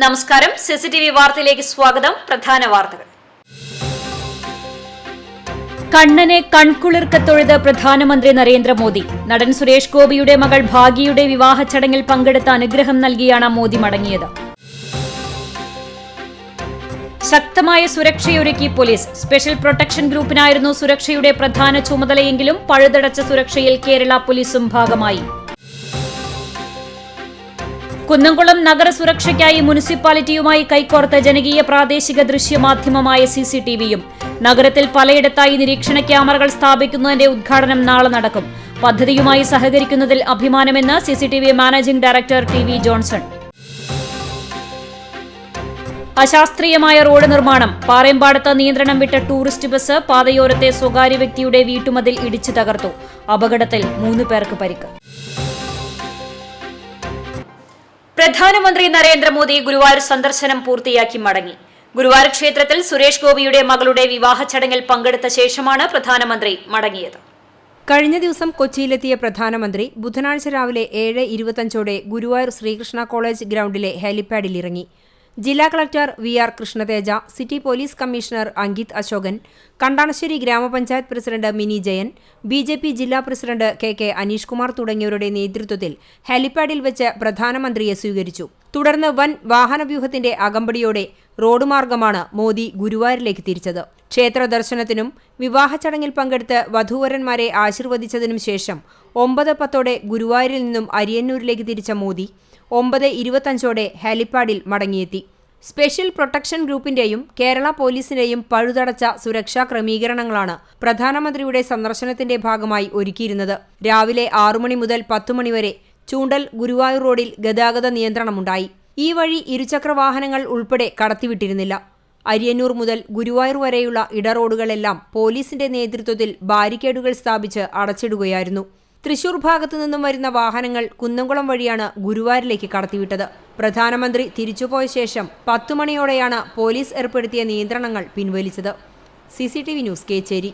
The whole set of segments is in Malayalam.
നമസ്കാരം. സിസിടിവി വാർത്തയിലേക്ക് സ്വാഗതം. പ്രധാന വാർത്തകൾ. കണ്ണനെ കൺകുളിർക്ക തൊഴുത് പ്രധാനമന്ത്രി നരേന്ദ്രമോദി. നടൻ സുരേഷ് ഗോപിയുടെ മകൾ ഭാഗ്യയുടെ വിവാഹ ചടങ്ങിൽ പങ്കെടുത്ത അനുഗ്രഹം നൽകിയാണ് മോദി മടങ്ങിയത്. ശക്തമായ സുരക്ഷയൊരുക്കി പോലീസ്. സ്പെഷ്യൽ പ്രൊട്ടക്ഷൻ ഗ്രൂപ്പിനായിരുന്നു സുരക്ഷയുടെ പ്രധാന ചുമതലയെങ്കിലും പഴുതടച്ച സുരക്ഷയിൽ കേരള പോലീസും ഭാഗമായി. കുന്നംകുളം നഗര സുരക്ഷയ്ക്കായി മുനിസിപ്പാലിറ്റിയുമായി കൈകോർത്ത ജനകീയ പ്രാദേശിക ദൃശ്യമാധ്യമമായ സിസിടിവിയും. നഗരത്തിൽ പലയിടത്തായി നിരീക്ഷണ ക്യാമറകൾ സ്ഥാപിക്കുന്നതിന്റെ ഉദ്ഘാടനം നാളെ നടക്കും. പദ്ധതിയുമായി സഹകരിക്കുന്നതിൽ അഭിമാനമെന്ന് CCTV managing director T V. Johnson. അശാസ്ത്രീയമായ റോഡ് നിർമ്മാണം. പാറേമ്പാടത്ത് നിയന്ത്രണം വിട്ട ടൂറിസ്റ്റ് ബസ് പാതയോരത്തെ സ്വകാര്യ വ്യക്തിയുടെ വീട്ടുമതിൽ ഇടിച്ചു തകർത്തു. അപകടത്തിൽ 3 പേർക്ക് പരിക്ക്. പ്രധാനമന്ത്രി നരേന്ദ്രമോദി ഗുരുവായൂർ സന്ദർശനം പൂർത്തിയാക്കി മടങ്ങി. ഗുരുവായൂർ ക്ഷേത്രത്തിൽ സുരേഷ് ഗോപിയുടെ മകളുടെ വിവാഹ ചടങ്ങിൽ പങ്കെടുത്ത ശേഷമാണ് പ്രധാനമന്ത്രി മടങ്ങിയത്. കഴിഞ്ഞ ദിവസം കൊച്ചിയിലെത്തിയ പ്രധാനമന്ത്രി ബുധനാഴ്ച രാവിലെ 7:25 ഗുരുവായൂർ ശ്രീകൃഷ്ണ കോളേജ് ഗ്രൗണ്ടിലെ ഹെലിപാഡിൽ ഇറങ്ങി. ജില്ലാ collector V R. Krishnateja, city police commissioner Ankit Ashokan, Kandanassery ഗ്രാമപഞ്ചായത്ത് പ്രസിഡന്റ് മിനി ജയൻ, ബി.ജെ.പി. ജില്ലാ പ്രസിഡന്റ് കെ. അനീഷ് കുമാർ തുടങ്ങിയവരുടെ നേതൃത്വത്തിൽ ഹെലിപാഡിൽ വെച്ച് പ്രധാനമന്ത്രിയെ സ്വീകരിച്ചു. തുടർന്ന് വൻ വാഹനവ്യൂഹത്തിന്റെ അകമ്പടിയോടെ റോഡ് മാർഗമാണ് മോദി ഗുരുവായൂരിലേക്ക് തിരിച്ചത്. ക്ഷേത്ര ദർശനത്തിനും വിവാഹ ചടങ്ങിൽ പങ്കെടുത്ത് വധൂവരന്മാരെ ആശീർവദിച്ചതിനും ശേഷം 9:10 ഗുരുവായൂരിൽ നിന്നും അരിയന്നൂരിലേക്ക് തിരിച്ച മോദി 9:25 ഹെലിപാഡിൽ മടങ്ങിയെത്തി. സ്പെഷ്യൽ പ്രൊട്ടക്ഷൻ ഗ്രൂപ്പിന്റെയും കേരള പോലീസിന്റെയും പഴുതടച്ച സുരക്ഷാ ക്രമീകരണങ്ങളാണ് പ്രധാനമന്ത്രിയുടെ സന്ദർശനത്തിന്റെ ഭാഗമായി ഒരുക്കിയിരുന്നത്. രാവിലെ 6 മണി മുതൽ 10 മണി വരെ ചൂണ്ടൽ ഗുരുവായൂർ റോഡിൽ ഗതാഗത നിയന്ത്രണമുണ്ടായി. ഈ വഴി ഇരുചക്രവാഹനങ്ങൾ ഉൾപ്പെടെ കടത്തിവിട്ടിരുന്നില്ല. അരിയന്നൂർ മുതൽ ഗുരുവായൂർ വരെയുള്ള ഇടറോഡുകളെല്ലാം പോലീസിന്റെ നേതൃത്വത്തിൽ ബാരിക്കേഡുകൾ സ്ഥാപിച്ച് അടച്ചിടുകയായിരുന്നു. തൃശൂർ ഭാഗത്തു നിന്നും വരുന്ന വാഹനങ്ങൾ കുന്നംകുളം വഴിയാണ് ഗുരുവായൂരിലേക്ക് കടത്തിവിട്ടത്. പ്രധാനമന്ത്രി തിരിച്ചുപോയ ശേഷം 10 മണിയോടെയാണ് പോലീസ് ഏർപ്പെടുത്തിയ നിയന്ത്രണങ്ങൾ പിൻവലിച്ചത്. CCTV news, Kechery.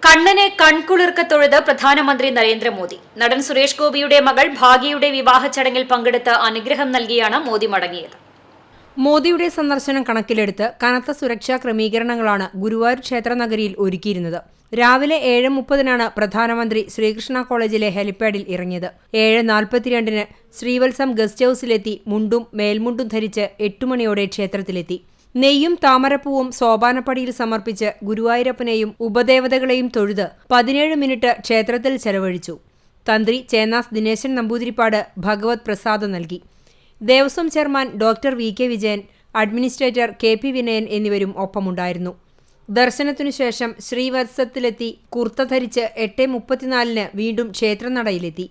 കണ്ണനെ കൺകുളിർക്ക തൊഴുത് പ്രധാനമന്ത്രി നരേന്ദ്രമോദി. നടൻ സുരേഷ് ഗോപിയുടെ മകൾ ഭാഗ്യയുടെ വിവാഹ ചടങ്ങിൽ പങ്കെടുത്ത് അനുഗ്രഹം നൽകിയാണ് മോദി മടങ്ങിയത്. മോദിയുടെ സന്ദർശനം കണക്കിലെടുത്ത് കനത്ത സുരക്ഷാ ക്രമീകരണങ്ങളാണ് ഗുരുവായൂർ ക്ഷേത്രനഗരിയിൽ ഒരുക്കിയിരുന്നത്. രാവിലെ 7:30 പ്രധാനമന്ത്രി ശ്രീകൃഷ്ണ കോളേജിലെ ഹെലിപാഡിൽ ഇറങ്ങിയത്. 7:42 ശ്രീവത്സം ഗസ്റ്റ് ഹൌസിലെത്തി മുണ്ടും മേൽമുണ്ടും ധരിച്ച് 8 മണിയോടെ ക്ഷേത്രത്തിലെത്തി. നെയ്യും താമരപ്പൂവും സോപാനപ്പടിയിൽ സമർപ്പിച്ച് ഗുരുവായൂരപ്പനെയും ഉപദേവതകളെയും തൊഴുത് 17 മിനിറ്റ് ക്ഷേത്രത്തിൽ ചെലവഴിച്ചു. തന്ത്രി ചേന്നാസ് ദിനേശൻ നമ്പൂതിരിപ്പാട് ഭഗവത് പ്രസാദം നൽകി. Devaswom chairman doctor VK. Vijayan, administrator K P. Vinayan എന്നിവരും ഒപ്പമുണ്ടായിരുന്നു. ദർശനത്തിനുശേഷം ശ്രീവത്സത്തിലെത്തി കുർത്ത ധരിച്ച് 8:34 വീണ്ടും ക്ഷേത്രനടയിലെത്തി.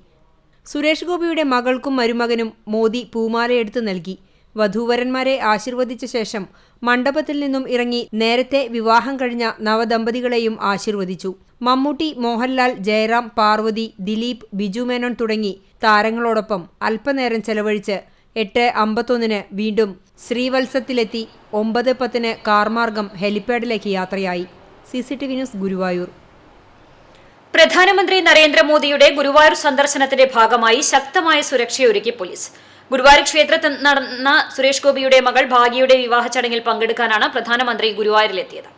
സുരേഷ് ഗോപിയുടെ മകൾക്കും മരുമകനും മോദി പൂമാലയെടുത്ത് നൽകി. വധൂവരന്മാരെ ആശീർവദിച്ച ശേഷം മണ്ഡപത്തിൽ നിന്നും ഇറങ്ങി നേരത്തെ വിവാഹം കഴിഞ്ഞ നവദമ്പതികളെയും ആശീർവദിച്ചു. മമ്മൂട്ടി, മോഹൻലാൽ, ജയറാം, പാർവതി, ദിലീപ്, ബിജു മേനോൻ തുടങ്ങി താരങ്ങളോടൊപ്പം അല്പനേരം ചെലവഴിച്ച് 8:51 വീണ്ടും ശ്രീവത്സത്തിലെത്തി 9:10 കാർമാർഗം ഹെലിപാഡിലേക്ക് യാത്രയായി. CCTV news, Guruvayur. പ്രധാനമന്ത്രി നരേന്ദ്രമോദിയുടെ ഗുരുവായൂർ സന്ദർശനത്തിന്റെ ഭാഗമായി ശക്തമായ സുരക്ഷയൊരുക്കി പോലീസ്. ഗുരുവായൂർ ക്ഷേത്രത്തിൽ നടന്ന സുരേഷ് ഗോപിയുടെ മകൾ ഭാഗ്യയുടെ വിവാഹ ചടങ്ങിൽ പങ്കെടുക്കാനാണ് പ്രധാനമന്ത്രി ഗുരുവായൂരിലെത്തിയത്.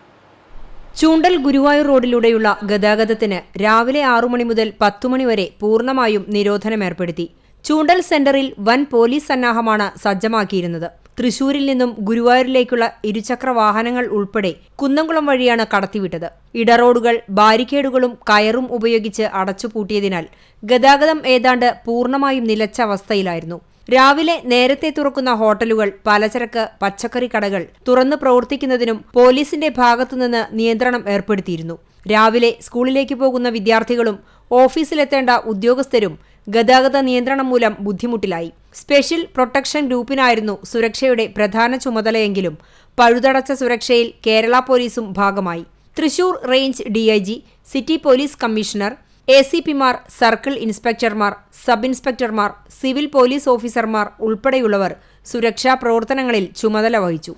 ചൂണ്ടൽ ഗുരുവായൂർ റോഡിലൂടെയുള്ള ഗതാഗതത്തിന് രാവിലെ 6 മണി മുതൽ 10 മണി വരെ പൂർണ്ണമായും നിരോധനമേർപ്പെടുത്തി. ചൂണ്ടൽ സെന്ററിൽ വൻ പോലീസ് സന്നാഹമാണ് സജ്ജമാക്കിയിരുന്നത്. തൃശൂരിൽ നിന്നും ഗുരുവായൂരിലേക്കുള്ള ഇരുചക്ര വാഹനങ്ങൾ ഉൾപ്പെടെ കുന്നംകുളം വഴിയാണ് കടത്തിവിട്ടത്. ഇടറോഡുകൾ ബാരിക്കേഡുകളും കയറും ഉപയോഗിച്ച് അടച്ചുപൂട്ടിയതിനാൽ ഗതാഗതം ഏതാണ്ട് പൂർണ്ണമായും നിലച്ച അവസ്ഥയിലായിരുന്നു. രാവിലെ നേരത്തെ തുറക്കുന്ന ഹോട്ടലുകൾ, പലചരക്ക്, പച്ചക്കറി കടകൾ തുറന്നു പ്രവർത്തിക്കുന്നതിനും പോലീസിന്റെ ഭാഗത്തുനിന്ന് നിയന്ത്രണം ഏർപ്പെടുത്തിയിരുന്നു. രാവിലെ സ്കൂളിലേക്ക് പോകുന്ന വിദ്യാർത്ഥികളും ഓഫീസിലെത്തേണ്ട ഉദ്യോഗസ്ഥരും ഗതാഗത നിയന്ത്രണം മൂലം ബുദ്ധിമുട്ടിലായി. സ്പെഷ്യൽ പ്രൊട്ടക്ഷൻ ഗ്രൂപ്പിനായിരുന്നു സുരക്ഷയുടെ പ്രധാന ചുമതലയെങ്കിലും പഴുതടച്ച സുരക്ഷയിൽ കേരള പോലീസും ഭാഗമായി. Thrissur range DIG, city police commissioner, എസിപിമാർ, സർക്കിൾ ഇൻസ്പെക്ടർമാർ, സബ് ഇൻസ്പെക്ടർമാർ, സിവിൽ പോലീസ് ഓഫീസർമാർ ഉൾപ്പെടെയുള്ളവർ സുരക്ഷാ പ്രവർത്തനങ്ങളിൽ ചുമതല വഹിച്ചു.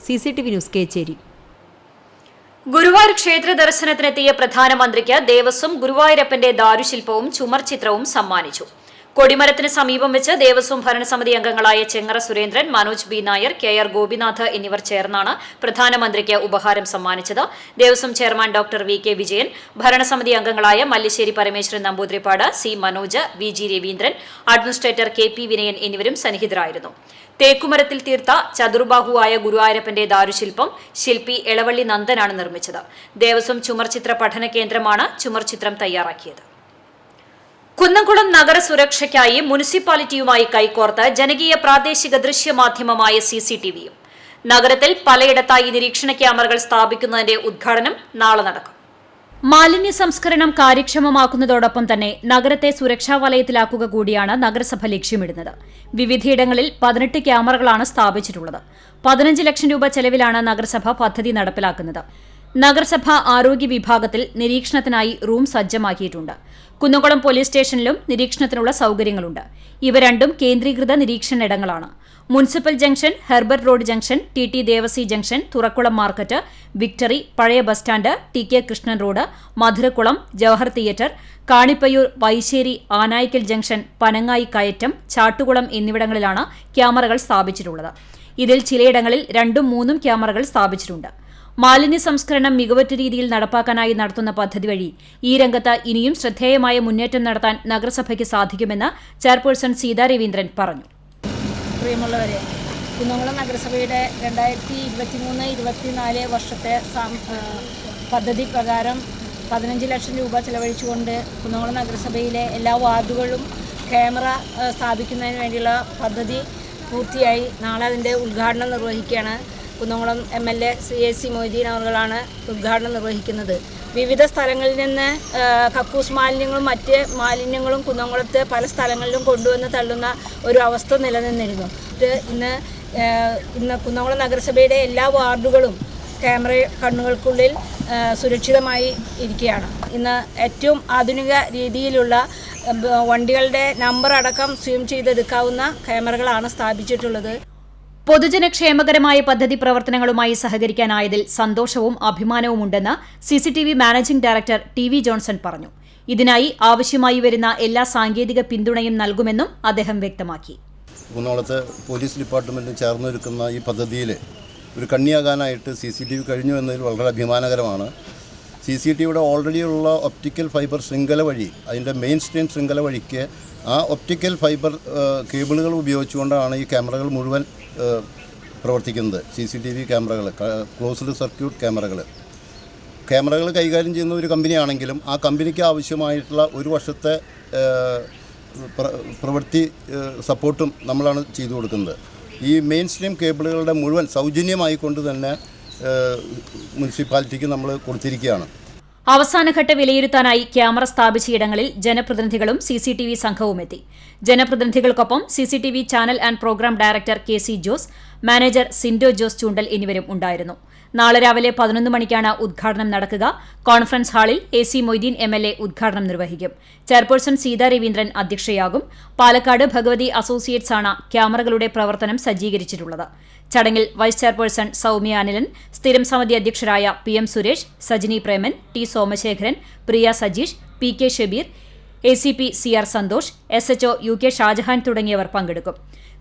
CCTV news, Kecheri. ഗുരുവായൂർ ക്ഷേത്ര ദർശനത്തിനെത്തിയ പ്രധാനമന്ത്രിക്ക് ദേവസ്വം ഗുരുവായൂരപ്പന്റെ ദാരുശില്പവും ചുമർചിത്രവും സമ്മാനിച്ചു. കൊടിമരത്തിന് സമീപം വെച്ച് ദേവസ്വം ഭരണസമിതി അംഗങ്ങളായ ചെങ്ങറ സുരേന്ദ്രൻ, മനോജ് ബി നായർ, KR ഗോപിനാഥ് എന്നിവർ ചേർന്നാണ് പ്രധാനമന്ത്രിക്ക് ഉപഹാരം സമ്മാനിച്ചത്. Devaswom chairman doctor VK Vijayan, ഭരണസമിതി അംഗങ്ങളായ Mallissery Parameswaran Namboothiripad, C Manoj, VG Raveendran, administrator KP Vinayan എന്നിവരും സന്നിഹിതരായിരുന്നു. തേക്കുമരത്തിൽ തീർത്ത ചതുർബാഹുവായ ഗുരുവായൂരപ്പന്റെ ദാരുശില്പം ശില്പി എളവള്ളി നന്ദനാണ് നിർമ്മിച്ചത്. ദേവസ്വം ചുമർചിത്ര പഠന കേന്ദ്രമാണ് ചുമർചിത്രം തയ്യാറാക്കിയത്. കുന്നംകുളം നഗര സുരക്ഷയ്ക്കായി മുനിസിപ്പാലിറ്റിയുമായി കൈകോർത്ത് ജനകീയ പ്രാദേശിക ദൃശ്യമാധ്യമമായ CCTVയും നഗരത്തിൽ പലയിടത്തായി നിരീക്ഷണ ക്യാമറകൾ സ്ഥാപിക്കുന്നതിന്റെ ഉദ്ഘാടനം നാളെ നടക്കും. മാലിന്യ സംസ്കരണം കാര്യക്ഷമമാക്കുന്നതോടൊപ്പം തന്നെ നഗരത്തെ സുരക്ഷാ വലയത്തിലാക്കുക കൂടിയാണ് നഗരസഭ ലക്ഷ്യമിടുന്നത്. വിവിധയിടങ്ങളിൽ 18 ക്യാമറകളാണ് സ്ഥാപിച്ചിട്ടുള്ളത്. 15 ലക്ഷം രൂപ ചെലവിലാണ് നഗരസഭ പദ്ധതി നടപ്പിലാക്കുന്നത്. നഗരസഭ ആരോഗ്യ വിഭാഗത്തിൽ നിരീക്ഷണത്തിനായി റൂം സജ്ജമാക്കിയിട്ടുണ്ട്. കുന്നംകുളം പോലീസ് സ്റ്റേഷനിലും നിരീക്ഷണത്തിനുള്ള സൌകര്യങ്ങളുണ്ട്. ഇവ രണ്ടും കേന്ദ്രീകൃത നിരീക്ഷണയിടങ്ങളാണ്. Municipal junction, Herbert road junction, TT Devassy junction, Thurakkulam market, Victory, പഴയ bus stand, TK Krishnan road, Madhurakkulam, Jawahar theatre, Kanippayyur, Vaisseri, Anayikkal junction, Panangai കയറ്റം, ചാട്ടുകുളം എന്നിവിടങ്ങളിലാണ് ക്യാമറകൾ സ്ഥാപിച്ചിട്ടുള്ളത്. ഇതിൽ ചിലയിടങ്ങളിൽ 2ഉം 3ഉം ക്യാമറകൾ സ്ഥാപിച്ചിട്ടുണ്ട്. മാലിന്യ സംസ്കരണം മികവുറ്റ രീതിയിൽ നടപ്പാക്കാനായി നടത്തുന്ന പദ്ധതി വഴി ഈ രംഗത്ത് ഇനിയും ശ്രദ്ധേയമായ മുന്നേറ്റം നടത്താൻ നഗരസഭയ്ക്ക് സാധിക്കുമെന്ന് ചെയർപേഴ്സൺ സീതാ രവീന്ദ്രൻ പറഞ്ഞു. പ്രിയമുള്ളവരെ, കുന്നംകുളം നഗരസഭയുടെ 2023-24 വർഷത്തെ പദ്ധതി പ്രകാരം 15 ലക്ഷം രൂപ ചെലവഴിച്ചുകൊണ്ട് കുന്നംകുളം നഗരസഭയിലെ എല്ലാ വാർഡുകളിലും ക്യാമറ സ്ഥാപിക്കുന്നതിന് വേണ്ടിയുള്ള പദ്ധതി പൂർത്തിയായി. നാളെ അതിൻ്റെ ഉദ്ഘാടനം നിർവഹിക്കുകയാണ്. കുന്നംകുളം MLA CAC മൊയ്തീൻ അവர்களാണ് ഉദ്ഘാടനം നിർവഹിക്കുന്നത്. വിവിധ സ്ഥലങ്ങളിൽ നിന്ന് കക്കൂസ് മാലിന്യങ്ങളും മറ്റ് മാലിന്യങ്ങളും കുന്നംകുളത്ത് പല സ്ഥലങ്ങളിലും കൊണ്ടുവന്ന് തള്ളുന്ന ഒരു അവസ്ഥ നിലനിന്നിരുന്നു. ഇന്ന് കുന്നംകുളം നഗരസഭയുടെ എല്ലാ വാർഡുകളും ക്യാമറ കണ്ണുകൾക്കുള്ളിൽ സുരക്ഷിതമായി ഇരിക്കുകയാണ്. ഇന്ന് ഏറ്റവും ആധുനിക രീതിയിലുള്ള വണ്ടികളുടെ നമ്പർ അടക്കം സ്യൂം ചെയ്തെടുക്കാവുന്ന ക്യാമറകളാണ് സ്ഥാപിച്ചിട്ടുള്ളത്. പൊതുജനക്ഷേമകരമായ പദ്ധതി പ്രവർത്തനങ്ങളുമായി സഹകരിക്കാനായതിൽ സന്തോഷവും അഭിമാനവുമുണ്ടെന്ന് CCTV managing director TV Johnson പറഞ്ഞു. ഇതിനായി ആവശ്യമായി വരുന്ന എല്ലാ സാങ്കേതിക പിന്തുണയും നൽകുമെന്നും അദ്ദേഹം വ്യക്തമാക്കി. കുന്നംകുളത്ത് പോലീസ് ഡിപ്പാർട്ട്മെൻറ്റും ചേർന്നൊരുക്കുന്ന ഈ പദ്ധതിയിൽ ഒരു കണ്ണിയാകാനായിട്ട് CCTV കഴിഞ്ഞു എന്നതിൽ വളരെ അഭിമാനകരമാണ്. CCTVയുടെ ഓൾറെഡി ഉള്ള ഒപ്റ്റിക്കൽ ഫൈബർ ശൃംഖല വഴി, അതിൻ്റെ മെയിൻ സ്ട്രീം ശൃംഖല വഴിക്ക് ആ ഒപ്റ്റിക്കൽ ഫൈബർ കേബിളുകൾ ഉപയോഗിച്ചുകൊണ്ടാണ് ഈ ക്യാമറകൾ മുഴുവൻ പ്രവർത്തിക്കുന്നത്. CCTV ക്യാമറകൾ, ക്ലോസ്ഡ് സർക്യൂട്ട് ക്യാമറകൾ കൈകാര്യം ചെയ്യുന്ന ഒരു കമ്പനിയാണെങ്കിലും ആ കമ്പനിക്ക് ആവശ്യമായിട്ടുള്ള ഒരു വർഷത്തെ പ്രവൃത്തി സപ്പോർട്ടും നമ്മളാണ് ചെയ്തു കൊടുക്കുന്നത്. ഈ മെയിൻ സ്ട്രീം കേബിളുകളുടെ മുഴുവൻ സൗജന്യമായിക്കൊണ്ട് തന്നെ മുനിസിപ്പാലിറ്റിക്ക് നമ്മൾ കൊടുത്തിരിക്കുകയാണ്. അവസാനഘട്ട വിലയിരുത്താനായി ക്യാമറ സ്ഥാപിച്ചയിടങ്ങളിൽ ജനപ്രതിനിധികളും CCTV സംഘവും എത്തി. ജനപ്രതിനിധികൾക്കൊപ്പം CCTV channel and programme director KC Jose, manager Sindo Jose Choondal എന്നിവരും ഉണ്ടായിരുന്നു. നാളെ രാവിലെ 11 മണിക്കാണ് ഉദ്ഘാടനം നടക്കുക. കോൺഫറൻസ് ഹാളിൽ AC മൊയ്തീൻ MLA ഉദ്ഘാടനം നിർവഹിക്കും. ചെയർപേഴ്സൺ സീതാ രവീന്ദ്രൻ അധ്യക്ഷയാകും. പാലക്കാട് ഭഗവതി അസോസിയേറ്റ്സ് ആണ് ക്യാമറകളുടെ പ്രവർത്തനം സജ്ജീകരിച്ചിട്ടുള്ളത്. ചടങ്ങിൽ വൈസ് ചെയർപേഴ്സൺ സൌമ്യ അനിലൻ, സ്ഥിരം സമിതി അധ്യക്ഷരായ PM സുരേഷ്, സജിനി പ്രേമൻ, T സോമശേഖരൻ, പ്രിയ Sajeesh, PK Shabeer, ACP CR Santhosh, SHO UK Shah Jahan തുടങ്ങിയവർ പങ്കെടുക്കും.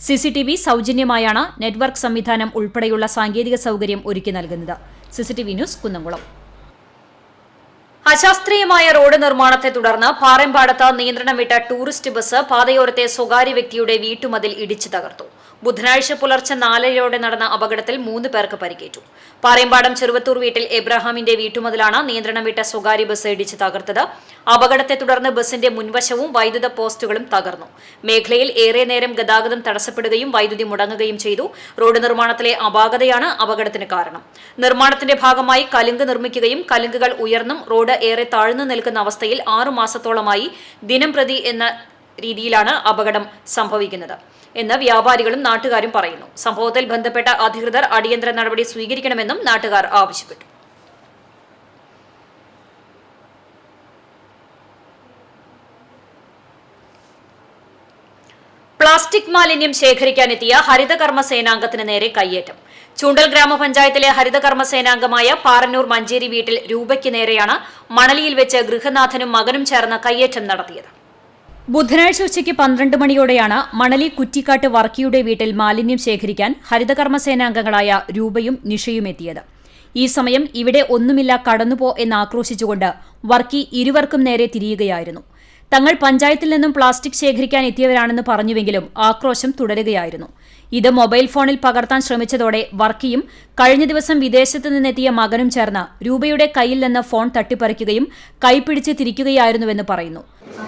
CCTV സൗജന്യമായാണ് നെറ്റ്വർക്ക് സംവിധാനം ഉൾപ്പെടെയുള്ള സാങ്കേതിക സൌകര്യം ഒരുക്കി നൽകുന്നത്. CCTV news Kunnamkulam. അശാസ്ത്രീയമായ റോഡ് നിർമ്മാണത്തെ തുടർന്ന് പാറേമ്പാടത്ത് നിയന്ത്രണം വിട്ട ടൂറിസ്റ്റ് ബസ് പാതയോരത്തെ സ്വകാര്യ വ്യക്തിയുടെ വീട്ടുമതിൽ ഇടിച്ചു തകർത്തു. ബുധനാഴ്ച പുലർച്ചെ 4:30 നടന്ന അപകടത്തിൽ 3 പേർക്ക് പരിക്കേറ്റു. പാറേമ്പാടം ചെറുവത്തൂർ വീട്ടിൽ എബ്രഹാമിന്റെ വീട്ടുമതിലാണ് നിയന്ത്രണം വിട്ട സ്വകാര്യ ബസ് ഇടിച്ച് തകർത്തത്. അപകടത്തെ തുടർന്ന് ബസിന്റെ മുൻവശവും വൈദ്യുത പോസ്റ്റുകളും തകർന്നു. മേഖലയിൽ ഏറെ നേരം ഗതാഗതം തടസ്സപ്പെടുകയും വൈദ്യുതി മുടങ്ങുകയും ചെയ്തു. റോഡ് നിർമ്മാണത്തിലെ അപാകതയാണ് അപകടത്തിന് കാരണം. നിർമ്മാണത്തിന്റെ ഭാഗമായി കലുങ്ക് നിർമ്മിക്കുകയും കലുങ്കുകൾ ഉയർന്നും റോഡ് ഏറെ താഴ്ന്നു നിൽക്കുന്ന അവസ്ഥയിൽ 6 മാസത്തോളമായി ദിനംപ്രതി എന്ന രീതിയിലാണ് അപകടം സംഭവിക്കുന്നത് എന്ന് വ്യാപാരികളും നാട്ടുകാരും പറയുന്നു. സംഭവത്തിൽ ബന്ധപ്പെട്ട അധികൃതർ അടിയന്തര നടപടി സ്വീകരിക്കണമെന്നും നാട്ടുകാർ ആവശ്യപ്പെട്ടു. പ്ലാസ്റ്റിക് മാലിന്യം ശേഖരിക്കാനെത്തിയ ഹരിതകർമ്മ സേനാംഗത്തിന് നേരെ കയ്യേറ്റം. ചൂണ്ടൽ ഗ്രാമപഞ്ചായത്തിലെ ഹരിതകർമ്മ സേനാംഗമായ പാറന്നൂർ മഞ്ചേരി വീട്ടിൽ രൂപയ്ക്ക് നേരെയാണ് മണലിയിൽ വെച്ച് ഗൃഹനാഥനും മകനും ചേർന്ന് കയ്യേറ്റം നടത്തിയത്. ബുധനാഴ്ച ഉച്ചയ്ക്ക് 12 മണിയോടെയാണ് മണലി കുറ്റിക്കാട്ട് വർക്കിയുടെ വീട്ടിൽ മാലിന്യം ശേഖരിക്കാൻ ഹരിതകർമ്മസേനാംഗങ്ങളായ രൂപയും നിഷയും എത്തിയത്. ഈ സമയം ഇവിടെ ഒന്നുമില്ല, കടന്നുപോ എന്നാക്രോശിച്ചുകൊണ്ട് വർക്കി ഇരുവർക്കും നേരെ തിരിയുകയായിരുന്നു. തങ്ങൾ പഞ്ചായത്തിൽ നിന്നും പ്ലാസ്റ്റിക് ശേഖരിക്കാൻ എത്തിയവരാണെന്ന് പറഞ്ഞുവെങ്കിലും ആക്രോശം തുടരുകയായിരുന്നു. ഇത് മൊബൈൽ ഫോണിൽ പകർത്താൻ ശ്രമിച്ചതോടെ വർക്കിയും കഴിഞ്ഞ ദിവസം വിദേശത്ത് നിന്നെത്തിയ മകനും ചേർന്ന് രൂപയുടെ കയ്യിൽ നിന്ന് ഫോൺ തട്ടിപ്പറിക്കുകയും കൈപിടിച്ച് തിരിക്കുകയായിരുന്നുവെന്ന് പറയുന്നു.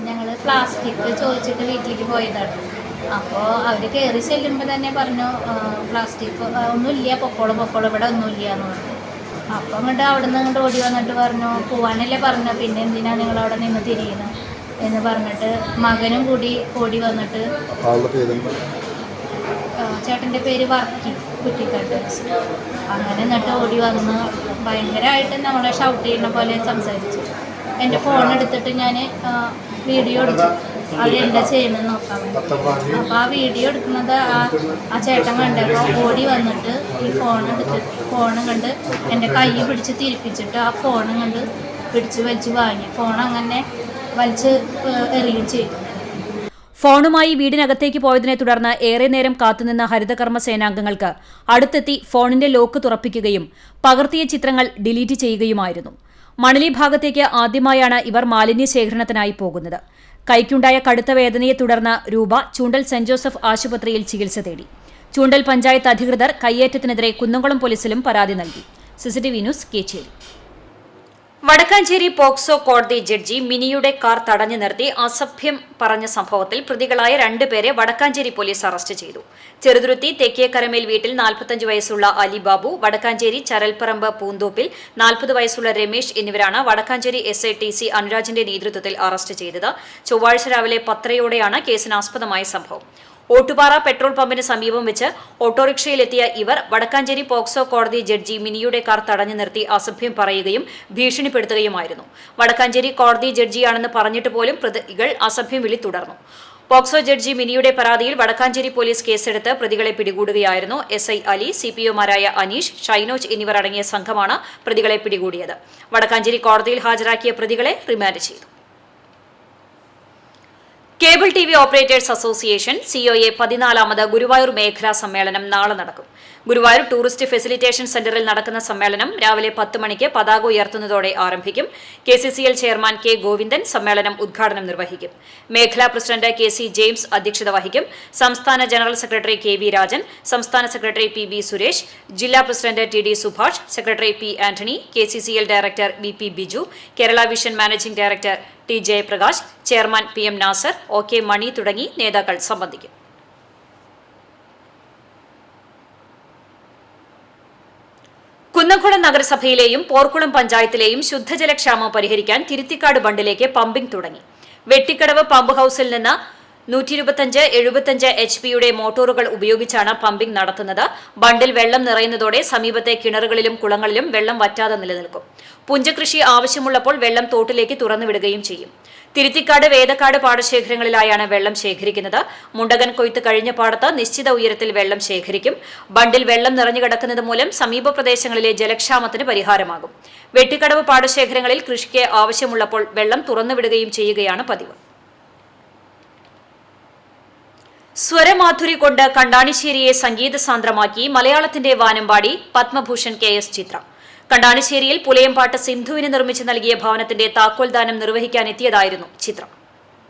ഞങ്ങൾ പ്ലാസ്റ്റിക് ചോദിച്ചിട്ട് വീട്ടിലേക്ക് പോയതാണ്. അപ്പോൾ അവർ കയറി ചെല്ലുമ്പോൾ തന്നെ പറഞ്ഞു പ്ലാസ്റ്റിക് ഒന്നുമില്ല, പൊക്കോളം ഇവിടെ ഒന്നുമില്ല എന്ന് പറഞ്ഞു. അപ്പോൾ അങ്ങോട്ട് അവിടെ നിന്ന് അങ്ങോട്ട് ഓടി വന്നിട്ട് പറഞ്ഞു പോവാനല്ലേ പറഞ്ഞു, പിന്നെ എന്തിനാണ് നിങ്ങൾ അവിടെ നിന്ന് തിരിയുന്നത് എന്ന് പറഞ്ഞിട്ട് മകനും കൂടി ഓടി വന്നിട്ട്, ചേട്ടൻ്റെ പേര് വർക്കി കുറ്റിക്കാട്ട്, അങ്ങനെ എന്നിട്ട് ഓടി വന്ന് ഭയങ്കരമായിട്ട് നമ്മളെ ഷൗട്ട് ചെയ്യുന്ന പോലെ സംസാരിച്ചു. എൻ്റെ ഫോൺ എടുത്തിട്ട് ഞാൻ വീഡിയോ എടുത്തു, അവരെന്താ ചെയ്യണമെന്ന് നോക്കാൻ വേണ്ടി. അപ്പോൾ ആ വീഡിയോ എടുക്കുന്നത് ആ ചേട്ടൻ കണ്ടപ്പോൾ ഓടി വന്നിട്ട് ഈ ഫോണും കണ്ട് എൻ്റെ കൈ പിടിച്ച് തിരിപ്പിച്ചിട്ട് ആ ഫോണും കണ്ട് വലിച്ച് വാങ്ങി. ഫോൺ അങ്ങനെ വലിച്ച് എറിയുകയും ചെയ്തു. ഫോണുമായി വീടിനകത്തേക്ക് പോയതിനെ തുടർന്ന് ഏറെ നേരം കാത്തുനിന്ന ഹരിതകർമ്മ സേനാംഗങ്ങൾക്ക് അടുത്തെത്തി ഫോണിന്റെ ലോക്ക് തുറപ്പിക്കുകയും പകർത്തിയ ചിത്രങ്ങൾ ഡിലീറ്റ് ചെയ്യുകയുമായിരുന്നു. മണലി ഭാഗത്തേക്ക് ആദ്യമായാണ് ഇവർ മാലിന്യ ശേഖരണത്തിനായി പോകുന്നത്. കൈക്കുണ്ടായ കടുത്ത വേദനയെ തുടർന്ന് രൂപ ചൂണ്ടൽ സെന്റ് ജോസഫ് ആശുപത്രിയിൽ ചികിത്സ തേടി. ചൂണ്ടൽ പഞ്ചായത്ത് അധികൃതർ കയ്യേറ്റത്തിനെതിരെ കുന്നംകുളം പോലീസിലും പരാതി നൽകി. CCTV news Kechery. Vadakkanchery POCSO കോടതി ജഡ്ജി മിനിയുടെ കാർ തടഞ്ഞു നിർത്തി അസഭ്യം പറഞ്ഞ സംഭവത്തിൽ പ്രതികളായ 2 പേരെ വടക്കാഞ്ചേരി പോലീസ് അറസ്റ്റ് ചെയ്തു. ചെറുതുരുത്തി തെക്കേക്കരമേൽ വീട്ടിൽ 45 വയസ്സുള്ള അലിബാബു, വടക്കാഞ്ചേരി ചരൽപ്പറമ്പ് പൂന്തോപ്പിൽ 40 വയസ്സുള്ള രമേശ് എന്നിവരാണ് വടക്കാഞ്ചേരി SITC അനുരാജിന്റെ നേതൃത്വത്തിൽ അറസ്റ്റ് ചെയ്തത്. ചൊവ്വാഴ്ച രാവിലെ 10:30യോടെയാണ് കേസിനാസ്പദമായ സംഭവം. ഓട്ടുപാറ പെട്രോൾ പമ്പിന് സമീപം വെച്ച് ഓട്ടോറിക്ഷയിലെത്തിയ ഇവർ വടക്കാഞ്ചേരി പോക്സോ കോടതി ജഡ്ജി മിനിയുടെ കാർ തടഞ്ഞു നിർത്തി അസഭ്യം പറയുകയും ഭീഷണിപ്പെടുത്തുകയുമായിരുന്നു. വടക്കാഞ്ചേരി കോടതി ജഡ്ജിയാണെന്ന് പറഞ്ഞിട്ട് പോലും പ്രതികൾ അസഭ്യം വിളി തുടർന്നു. പോക്സോ ജഡ്ജി മിനിയുടെ പരാതിയിൽ വടക്കാഞ്ചേരി പോലീസ് കേസെടുത്ത് പ്രതികളെ പിടികൂടുകയായിരുന്നു. SI അലി, CPOമാരായ അനീഷ്, ഷൈനോജ് എന്നിവർ അടങ്ങിയ സംഘമാണ് പ്രതികളെ പിടികൂടിയത്. വടക്കാഞ്ചേരി കോടതിയിൽ ഹാജരാക്കിയ പ്രതികളെ റിമാൻഡ് ചെയ്തു. Cable TV operators association COA 14ാമത് ഗുരുവായൂർ മേഖലാ സമ്മേളനം നാളെ നടക്കും. ഗുരുവായൂർ ടൂറിസ്റ്റ് ഫെസിലിറ്റേഷൻ സെന്ററിൽ നടക്കുന്ന സമ്മേളനം രാവിലെ 10 മണിക്ക് പതാക ഉയർത്തുന്നതോടെ ആരംഭിക്കും. KCCL chairman K. ഗോവിന്ദൻ സമ്മേളനം ഉദ്ഘാടനം നിർവഹിക്കും. മേഖലാ പ്രസിഡന്റ് KC ജെയിംസ് അധ്യക്ഷത വഹിക്കും. സംസ്ഥാന ജനറൽ സെക്രട്ടറി KV രാജൻ, സംസ്ഥാന സെക്രട്ടറി PB സുരേഷ്, ജില്ലാ president TD Subhash, secretary P. Antony, KCCL director BP Biju, Kerala vision managing director T. Jayaprakash, chairman PM Nasar, OK Mani തുടങ്ങി നേതാക്കൾ സംബന്ധിക്കും. കുന്നംകുളം നഗരസഭയിലെയും പോർക്കുളം പഞ്ചായത്തിലെയും ശുദ്ധജലക്ഷാമം പരിഹരിക്കാൻ തിരുത്തിക്കാട് ബണ്ടിലേക്ക് പമ്പിംഗ് തുടങ്ങി. വെട്ടിക്കടവ് പമ്പ് ഹൌസിൽ നിന്ന് 125-75 HP-യുടെ മോട്ടോറുകൾ ഉപയോഗിച്ചാണ് പമ്പിംഗ് നടത്തുന്നത്. ബണ്ടിൽ വെള്ളം നിറയുന്നതോടെ സമീപത്തെ കിണറുകളിലും കുളങ്ങളിലും വെള്ളം വറ്റാതെ നിലനിൽക്കും. പുഞ്ചകൃഷി ആവശ്യമുള്ളപ്പോൾ വെള്ളം തോട്ടിലേക്ക് തുറന്നുവിടുകയും ചെയ്യും. തിരുത്തിക്കാട്, വേദക്കാട് പാടശേഖരങ്ങളിലായാണ് വെള്ളം ശേഖരിക്കുന്നത്. മുണ്ടകൻ കൊയ്ത്ത് കഴിഞ്ഞ പാടത്ത് നിശ്ചിത ഉയരത്തിൽ വെള്ളം ശേഖരിക്കും. ബണ്ടിൽ വെള്ളം നിറഞ്ഞു കിടക്കുന്നത് മൂലം സമീപ പ്രദേശങ്ങളിലെ ജലക്ഷാമത്തിന് പരിഹാരമാകും. വെട്ടിക്കടവ് പാടശേഖരങ്ങളിൽ കൃഷിക്ക് ആവശ്യമുള്ളപ്പോൾ വെള്ളം തുറന്നുവിടുകയും ചെയ്യുകയാണ് പതിവ്. സ്വരമാധുരി കൊണ്ട് കണ്ടാണിശ്ശേരിയെ സംഗീത സാന്ദ്രമാക്കി മലയാളത്തിന്റെ വാനമ്പാടി പത്മഭൂഷൺ KS ചിത്ര. കണ്ടാണിശ്ശേരിയിൽ പുലയംപാട്ട് സിന്ധുവിന് നിർമ്മിച്ചു നൽകിയ ഭവനത്തിന്റെ താക്കോൽദാനം നിർവഹിക്കാനെത്തിയതായിരുന്നു ചിത്ര.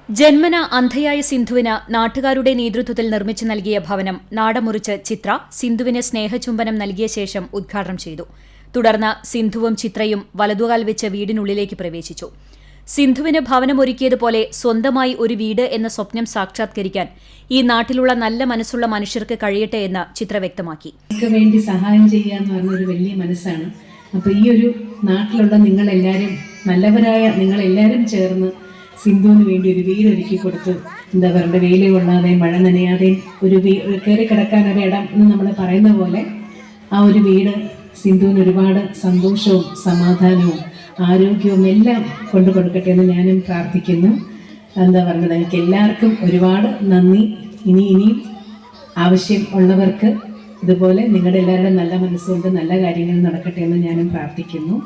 ജന്മന അന്ധയായ സിന്ധുവിന് നാട്ടുകാരുടെ നേതൃത്വത്തിൽ നിർമ്മിച്ചു നൽകിയ ഭവനം നാടമുറിച്ച് ചിത്ര സിന്ധുവിന് സ്നേഹചുംബനം നൽകിയ ശേഷം ഉദ്ഘാടനം ചെയ്തു. തുടർന്ന് സിന്ധുവും ചിത്രയും വലതുകാൽ വെച്ച് വീടിനുള്ളിലേക്ക് പ്രവേശിച്ചു. സിന്ധുവിന് ഭവനമൊരുക്കിയതുപോലെ സ്വന്തമായി ഒരു വീട് എന്ന സ്വപ്നം സാക്ഷാത്കരിക്കാൻ ഈ നാട്ടിലുള്ള നല്ല മനസ്സുള്ള മനുഷ്യർക്ക് കഴിയട്ടെ എന്ന് ചിത്ര വ്യക്തമാക്കി. വേണ്ടി സഹായം ചെയ്യുക എന്ന് പറഞ്ഞൊരു വലിയ മനസ്സാണ്. അപ്പോൾ ഈ ഒരു നാട്ടിലുള്ള നിങ്ങളെല്ലാവരും, നല്ലവരായ നിങ്ങളെല്ലാവരും ചേർന്ന് സിന്ധുവിന് വേണ്ടി ഒരു വീട് ഒരുക്കി കൊടുത്തു. എന്താ പറയുക, വെയിൽ കൊള്ളാതെയും മഴ നനയാതെയും ഒരു കയറി കിടക്കാൻ ഒരു ഇടം എന്ന് നമ്മൾ പറയുന്ന പോലെ ആ ഒരു വീട് സിന്ധുവിന് ഒരുപാട് സന്തോഷവും സമാധാനവും ആരോഗ്യവും എല്ലാം കൊണ്ടു കൊടുക്കട്ടെ എന്ന് ഞാനും പ്രാർത്ഥിക്കുന്നു. എന്താ പറയുന്നത്, എനിക്ക് എല്ലാവർക്കും ഒരുപാട് നന്ദി. ഇനിയും ആവശ്യം ഉള്ളവർക്ക് ഇതുപോലെ നിങ്ങളുടെ എല്ലാവരുടെ നല്ല മനസ്സുകൊണ്ട് നല്ല കാര്യങ്ങൾ നടക്കട്ടെ എന്ന് ഞാനും പ്രാർത്ഥിക്കുന്നു.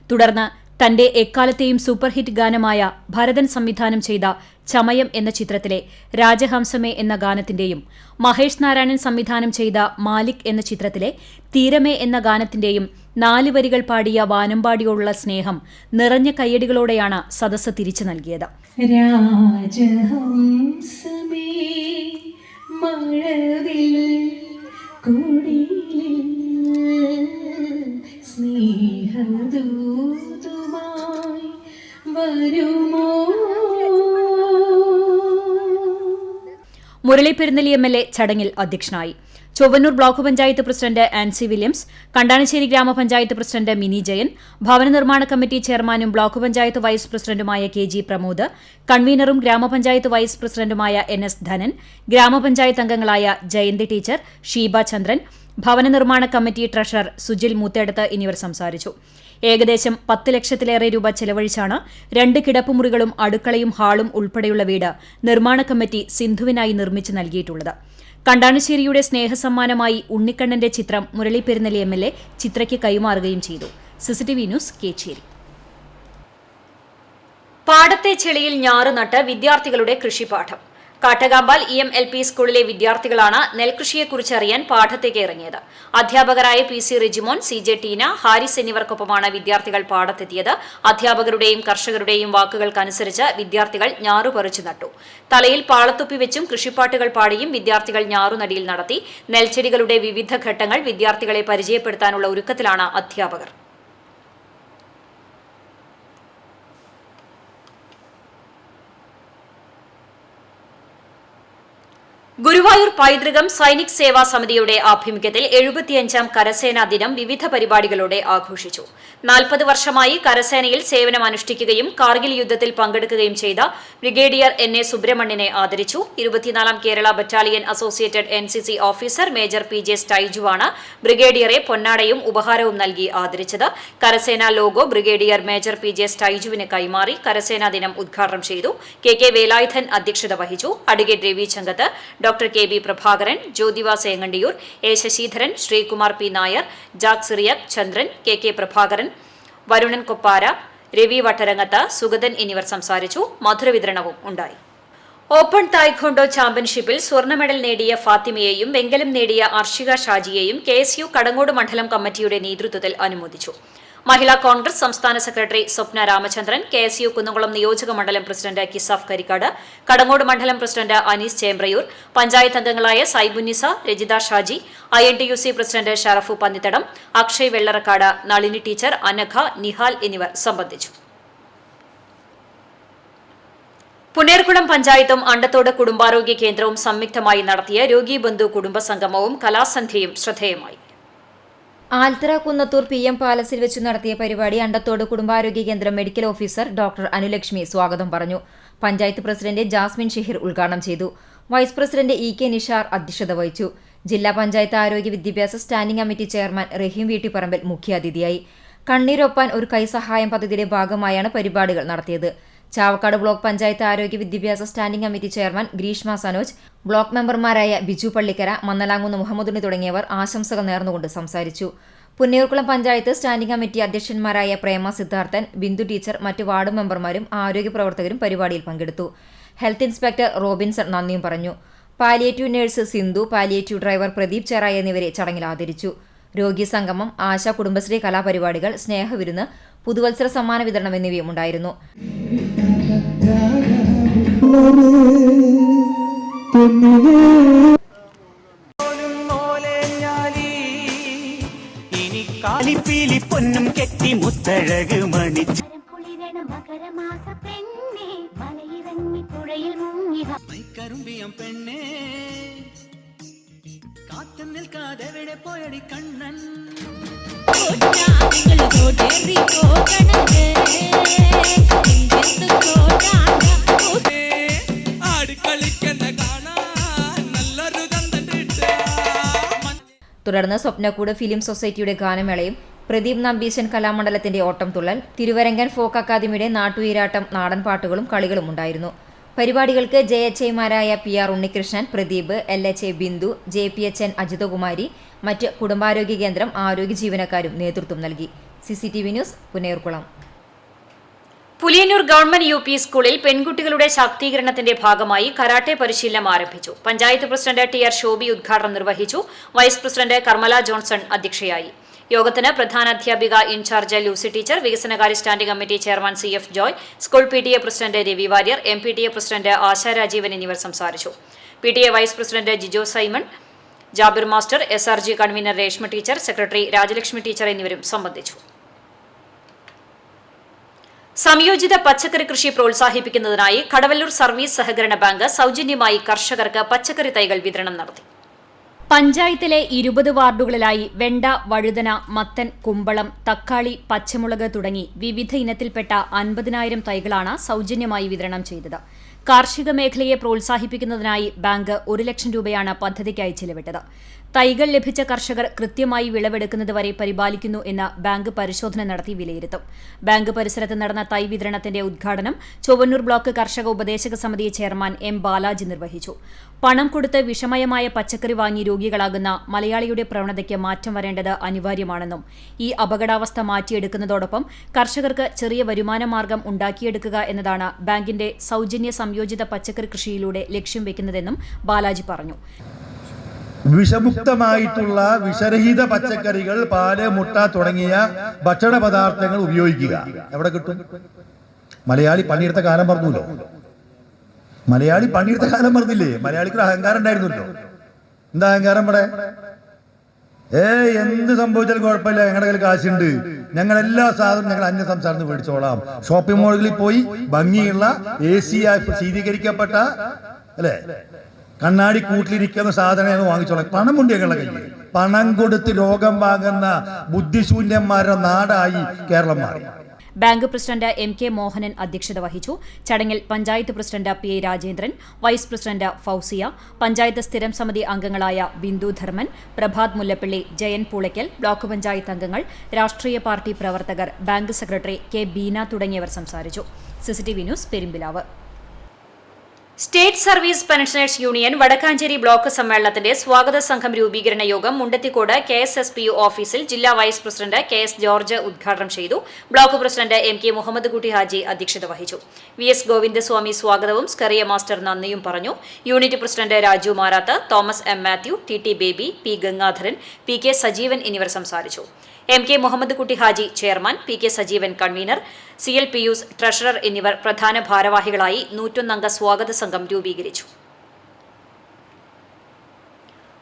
തുടർന്ന് തന്റെ എക്കാലത്തെയും സൂപ്പർഹിറ്റ് ഗാനമായ ഭരതൻ സംവിധാനം ചെയ്ത ചമയം എന്ന ചിത്രത്തിലെ രാജഹംസമേ എന്ന ഗാനത്തിന്റെയും മഹേഷ് നാരായണൻ സംവിധാനം ചെയ്ത മാലിക് എന്ന ചിത്രത്തിലെ തീരമേ എന്ന ഗാനത്തിന്റെയും 4 വരികൾ പാടിയ വാനമ്പാടിയോടുള്ള സ്നേഹം നിറഞ്ഞ കയ്യടികളോടെയാണ് സദസ്സ് തിരിച്ചു നൽകിയത്. രാജഹംസമേ മഴവിൽ കുടിലിൽ സ്നേഹദൂതുമായി വരുമോ? മുരളി പെരുന്നലി എം.എൽ.എ ചടങ്ങിൽ അധ്യക്ഷനായി. Chowwannur block panchayat president Ancy Williams, Kandanassery ഗ്രാമപഞ്ചായത്ത് പ്രസിഡന്റ് മിനി ജയൻ, ഭവന നിർമ്മാണ കമ്മിറ്റി ചെയർമാനും ബ്ലോക്ക് പഞ്ചായത്ത് വൈസ് പ്രസിഡന്റുമായ KG പ്രമോദ്, കൺവീനറും ഗ്രാമപഞ്ചായത്ത് വൈസ് പ്രസിഡന്റുമായ NS ധനൻ, ഗ്രാമപഞ്ചായത്ത് അംഗങ്ങളായ ജയന്തി ടീച്ചർ, ഷീബ ചന്ദ്രൻ, ഭവന നിർമ്മാണ കമ്മിറ്റി ട്രഷറർ സുജിൽ മൂത്തേടത്ത് എന്നിവർ സംസാരിച്ചു. ഏകദേശം 10 ലക്ഷത്തിലേറെ രൂപ ചെലവഴിച്ചാണ് 2 കിടപ്പുമുറികളും അടുക്കളയും ഹാളും ഉൾപ്പെടെയുള്ള വീട് നിർമ്മാണ കമ്മിറ്റി സിന്ധുവിനായി നിർമ്മിച്ചു നൽകിയിട്ടുള്ളത്. കണ്ടാണശ്ശേരിയുടെ സ്നേഹസമ്മാനമായി ഉണ്ണിക്കണ്ണന്റെ ചിത്രം മുരളി പെരുന്നലി എം.എൽ.എ ചിത്രയ്ക്ക് കൈമാറുകയും ചെയ്തു. CCTV news Kechery. പാടത്തെ ചെളിയിൽ ഞാറ് നട്ട് വിദ്യാർത്ഥികളുടെ കൃഷിപാഠം. കാട്ടകാമ്പാൽ EM LP സ്കൂളിലെ വിദ്യാർത്ഥികളാണ് നെൽകൃഷിയെക്കുറിച്ച് അറിയാൻ പാഠത്തേക്ക് ഇറങ്ങിയത്. അധ്യാപകരായ PC റിജിമോൻ, CJ ടീന, ഹാരിസ് എന്നിവർക്കൊപ്പമാണ് വിദ്യാർത്ഥികൾ പാടത്തെത്തിയത്. അധ്യാപകരുടെയും കർഷകരുടെയും വാക്കുകൾക്കനുസരിച്ച് വിദ്യാർത്ഥികൾ ഞാറു പറിച്ചു നട്ടു. തലയിൽ പാളത്തൊപ്പി വെച്ചും കൃഷിപ്പാട്ടുകൾ പാടിയും വിദ്യാർത്ഥികൾ ഞാറുനടിയിൽ നടത്തി. നെൽച്ചെടികളുടെ വിവിധ ഘട്ടങ്ങൾ വിദ്യാർത്ഥികളെ പരിചയപ്പെടുത്താനുള്ള ഒരുക്കത്തിലാണ് അധ്യാപകർ. ഗുരുവായൂർ പൈതൃകം സൈനിക് സേവാ സമിതിയുടെ ആഭിമുഖ്യത്തിൽ 75ാം കരസേനാ ദിനം വിവിധ പരിപാടികളോടെ ആഘോഷിച്ചു. 40 വർഷമായി കരസേനയിൽ സേവനമനുഷ്ഠിക്കുകയും കാർഗിൽ യുദ്ധത്തിൽ പങ്കെടുക്കുകയും ചെയ്ത ബ്രിഗേഡിയർ NA സുബ്രഹ്മണ്യനെ ആദരിച്ചു. 24ാം Kerala battalion associated NCC officer major PJ സ്റ്റൈജുവാണ് ബ്രിഗേഡിയറെ പൊന്നാടയും ഉപഹാരവും നൽകി ആദരിച്ചത്. കരസേനാ ലോഗോ ബ്രിഗേഡിയർ മേജർ PJ സ്റ്റൈജുവിന് കൈമാറി. കരസേനാ ദിനം ഉദ്ഘാടനം ചെയ്തു. KK വേലായുധൻ അധ്യക്ഷത വഹിച്ചു. Advocate Ravi Changath, doctor KB Prabhakaran, Jyothivas Engandiyur, A Sasidharan, Sreekumar P Nair, Jack Cyriac, Chandran, KK Prabhakaran, Varunan Koppara, Ravi Vattarangath, Sugathan എന്നിവർ സംസാരിച്ചു. മധുരവിതരണവും ഉണ്ടായി. ഓപ്പൺ തായ്ക്കൊണ്ടോ ചാമ്പ്യൻഷിപ്പിൽ സ്വർണ്ണ മെഡൽ നേടിയ ഫാത്തിമയെയും വെങ്കലം നേടിയ അർഷിക ഷാജിയെയും KSU കടങ്ങോട് മണ്ഡലം കമ്മിറ്റിയുടെ നേതൃത്വത്തിൽ അനുമോദിച്ചു. മഹിളാ കോൺഗ്രസ് സംസ്ഥാന സെക്രട്ടറി സ്വപ്ന രാമചന്ദ്രൻ, KSU കുന്നംകുളം നിയോജക മണ്ഡലം പ്രസിഡന്റ് കിസാഫ് കരിക്കാട്, കടങ്ങോട് മണ്ഡലം പ്രസിഡന്റ് അനീസ് ചേമ്പ്രയൂർ, പഞ്ചായത്ത് അംഗങ്ങളായ Saibunnisa, Rajitha Shaji, INTUC president Sharafu Pannithadam, Akshay Vellarakkad, Nalini teacher, Anagha, Nihal എന്നിവർ സംബന്ധിച്ചു. പുന്നേർകുളം പഞ്ചായത്തും അണ്ടത്തോട് കുടുംബാരോഗ്യ കേന്ദ്രവും സംയുക്തമായി നടത്തിയ രോഗി ബന്ധു കുടുംബ സംഗമവും കലാസന്ധ്യയും ശ്രദ്ധേയമായി. ആൽത്തറ കുന്നത്തൂർ PM പാലസിൽ വെച്ച് നടത്തിയ പരിപാടി അണ്ടത്തോട് കുടുംബാരോഗ്യ കേന്ദ്രം മെഡിക്കൽ ഓഫീസർ ഡോക്ടർ അനുലക്ഷ്മി സ്വാഗതം പറഞ്ഞു. പഞ്ചായത്ത് പ്രസിഡന്റ് ജാസ്മിൻ ഷെഹിർ ഉദ്ഘാടനം ചെയ്തു. വൈസ് പ്രസിഡന്റ് EK നിഷാർ അധ്യക്ഷത വഹിച്ചു. ജില്ലാ പഞ്ചായത്ത് ആരോഗ്യ വിദ്യാഭ്യാസ സ്റ്റാൻഡിംഗ് കമ്മിറ്റി ചെയർമാൻ റഹീം വീട്ടിപ്പറമ്പിൽ മുഖ്യാതിഥിയായി. കണ്ണീരൊപ്പാൻ ഒരു കൈസഹായം പദ്ധതിയുടെ ഭാഗമായാണ് പരിപാടികൾ നടത്തിയത്. ചാവക്കാട് ബ്ലോക്ക് പഞ്ചായത്ത് ആരോഗ്യ വിദ്യാഭ്യാസ standing committee chairman Greeshma Sanoj, block മെമ്പർമാരായ ബിജു പള്ളിക്കര, മന്നലാങ്കുന്ന് മുഹമ്മദുണ്ണി തുടങ്ങിയവർ ആശംസകൾ നേർന്നുകൊണ്ട് സംസാരിച്ചു. പുന്നയൂർക്കുളം പഞ്ചായത്ത് സ്റ്റാൻഡിംഗ് കമ്മിറ്റി അധ്യക്ഷന്മാരായ പ്രേമ സിദ്ധാർത്ഥൻ, ബിന്ദു ടീച്ചർ, മറ്റ് വാർഡ് മെമ്പർമാരും ആരോഗ്യ പ്രവർത്തകരും പരിപാടിയിൽ പങ്കെടുത്തു. ഹെൽത്ത് ഇൻസ്പെക്ടർ റോബിൻസൺ നന്ദിയും പറഞ്ഞു. Palliative nurse Sindhu, palliative driver Pradeep Cherai എന്നിവരെ ചടങ്ങിൽ ആദരിച്ചു. രോഗി സംഗമം, ആശ കുടുംബശ്രീ കലാപരിപാടികൾ, സ്നേഹവിരുന്ന്, പുതുവത്സര സമ്മാന വിതരണം എന്നിവയും ഉണ്ടായിരുന്നു. പൊന്നും കെട്ടി മുത്തഴക് മണിച്ച് കരുമ്പിയം പെണ്ണേ കാത്തു നിൽക്കാതെവിടെ പോയടി കണ്ണൻ തുടർന്ന് സ്വപ്നക്കൂട് ഫിലിം സൊസൈറ്റിയുടെ ഗാനമേളയും പ്രദീപ് നമ്പീശൻ കലാമണ്ഡലത്തിന്റെ ഓട്ടംതുള്ളൽ, തിരുവരങ്കൻ ഫോക്ക് അക്കാദമിയുടെ നാട്ടുവീരാട്ടം, നാടൻ പാട്ടുകളും കളികളും ഉണ്ടായിരുന്നു. പരിപാടികൾക്ക് JHIമാരായ PR Unnikrishnan, Pradeep, LHA Bindu, JPHN Ajithakumari, മറ്റ് കുടുംബാരോഗ്യ കേന്ദ്രം ആരോഗ്യ ജീവനക്കാരും നേതൃത്വം നൽകി. CCTV news Punnayurkulam. Puliyannur government U P സ്കൂളിൽ പെൺകുട്ടികളുടെ ശാക്തീകരണത്തിന്റെ ഭാഗമായി കരാട്ടെ പരിശീലനം ആരംഭിച്ചു. പഞ്ചായത്ത് പ്രസിഡന്റ് ടി.ആർ. ശോഭി ഉദ്ഘാടനം നിർവഹിച്ചു. വൈസ് പ്രസിഡന്റ് കർമ്മല ജോൺസൺ അധ്യക്ഷയായി. യോഗത്തിന് പ്രധാനാധ്യാപിക ഇൻചാർജ് ലൂസി ടീച്ചർ, വികസനകാര്യ standing committee chairman CF Joy, school PTA president Ravi Warrier, MPTA president Asha Rajeevan എന്നിവർ സംസാരിച്ചു. PTA vice president Jijo Simon, Jabir master, SRG convener Reshma teacher, secretary Rajalakshmi teacher എന്നിവരും സംബന്ധിച്ചു. സംയോജിത പച്ചക്കറി കൃഷി പ്രോത്സാഹിപ്പിക്കുന്നതിനായി കടവല്ലൂർ സർവീസ് സഹകരണ ബാങ്ക് സൗജന്യമായി കർഷകർക്ക് പച്ചക്കറി തൈകൾ വിതരണം നടത്തി. പഞ്ചായത്തിലെ 20 വാർഡുകളിലായി വെണ്ട, വഴുതന, മത്തൻ, കുമ്പളം, തക്കാളി, പച്ചമുളക് തുടങ്ങി വിവിധ ഇനത്തിൽപ്പെട്ട 50,000 തൈകളാണ് സൗജന്യമായി വിതരണം ചെയ്തത്. കാർഷിക മേഖലയെ പ്രോത്സാഹിപ്പിക്കുന്നതിനായി ബാങ്ക് 1 ലക്ഷം രൂപയാണ് പദ്ധതിക്കായി ചെലവിട്ടത്. തൈകൾ ലഭിച്ച കർഷകർ കൃത്യമായി വിളവെടുക്കുന്നതുവരെ പരിപാലിക്കുന്നു എന്ന് ബാങ്ക് പരിശോധന നടത്തി വിലയിരുത്തും. ബാങ്ക് പരിസരത്ത് നടന്ന തൈ വിതരണത്തിന്റെ ഉദ്ഘാടനം ചൊവ്വന്നൂർ ബ്ലോക്ക് കർഷക ഉപദേശക സമിതി ചെയർമാൻ M. ബാലാജി നിർവഹിച്ചു. പണം കൊടുത്ത് വിഷമയമായ പച്ചക്കറി വാങ്ങി രോഗികളാകുന്ന മലയാളിയുടെ പ്രവണതയ്ക്ക് മാറ്റം വരേണ്ടത് അനിവാര്യമാണെന്നും ഈ അപകടാവസ്ഥ മാറ്റിയെടുക്കുന്നതോടൊപ്പം കർഷകർക്ക് ചെറിയ വരുമാന മാർഗം ഉണ്ടാക്കിയെടുക്കുക എന്നതാണ് ബാങ്കിന്റെ സൗജന്യ സംയോജിത പച്ചക്കറി കൃഷിയിലൂടെ ലക്ഷ്യം വെക്കുന്നതെന്നും ബാലാജി പറഞ്ഞു. വിഷമുക്തമായിട്ടുള്ള വിഷരഹിത പച്ചക്കറികൾ, പാല്, മുട്ട തുടങ്ങിയ ഭക്ഷണ പദാർത്ഥങ്ങൾ ഉപയോഗിക്കുക. എവിടെ കിട്ടും? മലയാളി പണിയെടുത്ത കാലം പറഞ്ഞല്ലോ. മലയാളി പണിയെടുത്ത കാലം പറഞ്ഞില്ലേ? മലയാളിക്ക് അഹങ്കാരം ഉണ്ടായിരുന്നല്ലോ. എന്താ അഹങ്കാരം? ഇവിടെ എന്ത് സംഭവിച്ചാലും കുഴപ്പമില്ല, ഞങ്ങളുടെ കയ്യിൽ കാശുണ്ട്, ഞങ്ങൾ എല്ലാ സാധനവും ഞങ്ങൾ അന്യ സംസ്ഥാനത്ത് മേടിച്ചോളാം. ഷോപ്പിംഗ് മാളുകളിൽ പോയി ഭംഗിയുള്ള AC ശീതീകരിക്കപ്പെട്ട അല്ലെ കണ്ണാടി കൂട്ടിലിരിക്കുന്ന സാധനങ്ങൾ വാങ്ങിച്ചോളാം. പണമുണ്ട് ഞങ്ങളുടെ കയ്യിൽ. പണം കൊടുത്ത് രോഗം വാങ്ങുന്ന ബുദ്ധിശൂന്യന്മാരുടെ നാടായി കേരളം മാറി. Bank president M.K. മോഹനൻ അധ്യക്ഷത വഹിച്ചു. ചടങ്ങിൽ panchayat president P. Rajendran, vice president Fousiya, panchayat സ്ഥിരം സമിതി അംഗങ്ങളായ ബിന്ദു ധർമ്മൻ, പ്രഭാത് മുല്ലപ്പള്ളി, ജയൻ പൂളയ്ക്കൽ, ബ്ലോക്ക് പഞ്ചായത്ത് അംഗങ്ങൾ, രാഷ്ട്രീയ പാർട്ടി പ്രവർത്തകർ, ബാങ്ക് സെക്രട്ടറി K. ബീന തുടങ്ങിയവർ സംസാരിച്ചു. CCTV news Perumpilavu. State service pensioners union Vadakkanchery block സമ്മേളനത്തിന്റെ സ്വാഗത സംഘം രൂപീകരണ യോഗം മുണ്ടത്തിക്കോട് KSSPU ഓഫീസിൽ ജില്ലാ വൈസ് പ്രസിഡന്റ് KS ജോർജ് ഉദ്ഘാടനം ചെയ്തു. Block president M.K. മുഹമ്മദ് കുട്ടി ഹാജി അധ്യക്ഷത വഹിച്ചു. VS ഗോവിന്ദസ്വാമി സ്വാഗതവും സ്കറിയ മാസ്റ്റർ നന്ദിയും പറഞ്ഞു. Unit president Raju Marath, Thomas M. Mathew, TT baby, P. Gangadharan, PK Sajeevan എന്നിവർ സംസാരിച്ചു. M.K. മുഹമ്മദ് കുട്ടി Haji chairman, PK Sajeevan convener, CL Pius treasurer എന്നിവർ പ്രധാന ഭാരവാഹികളായി 101 അംഗ സ്വാഗത സംഘം രൂപീകരിച്ചു.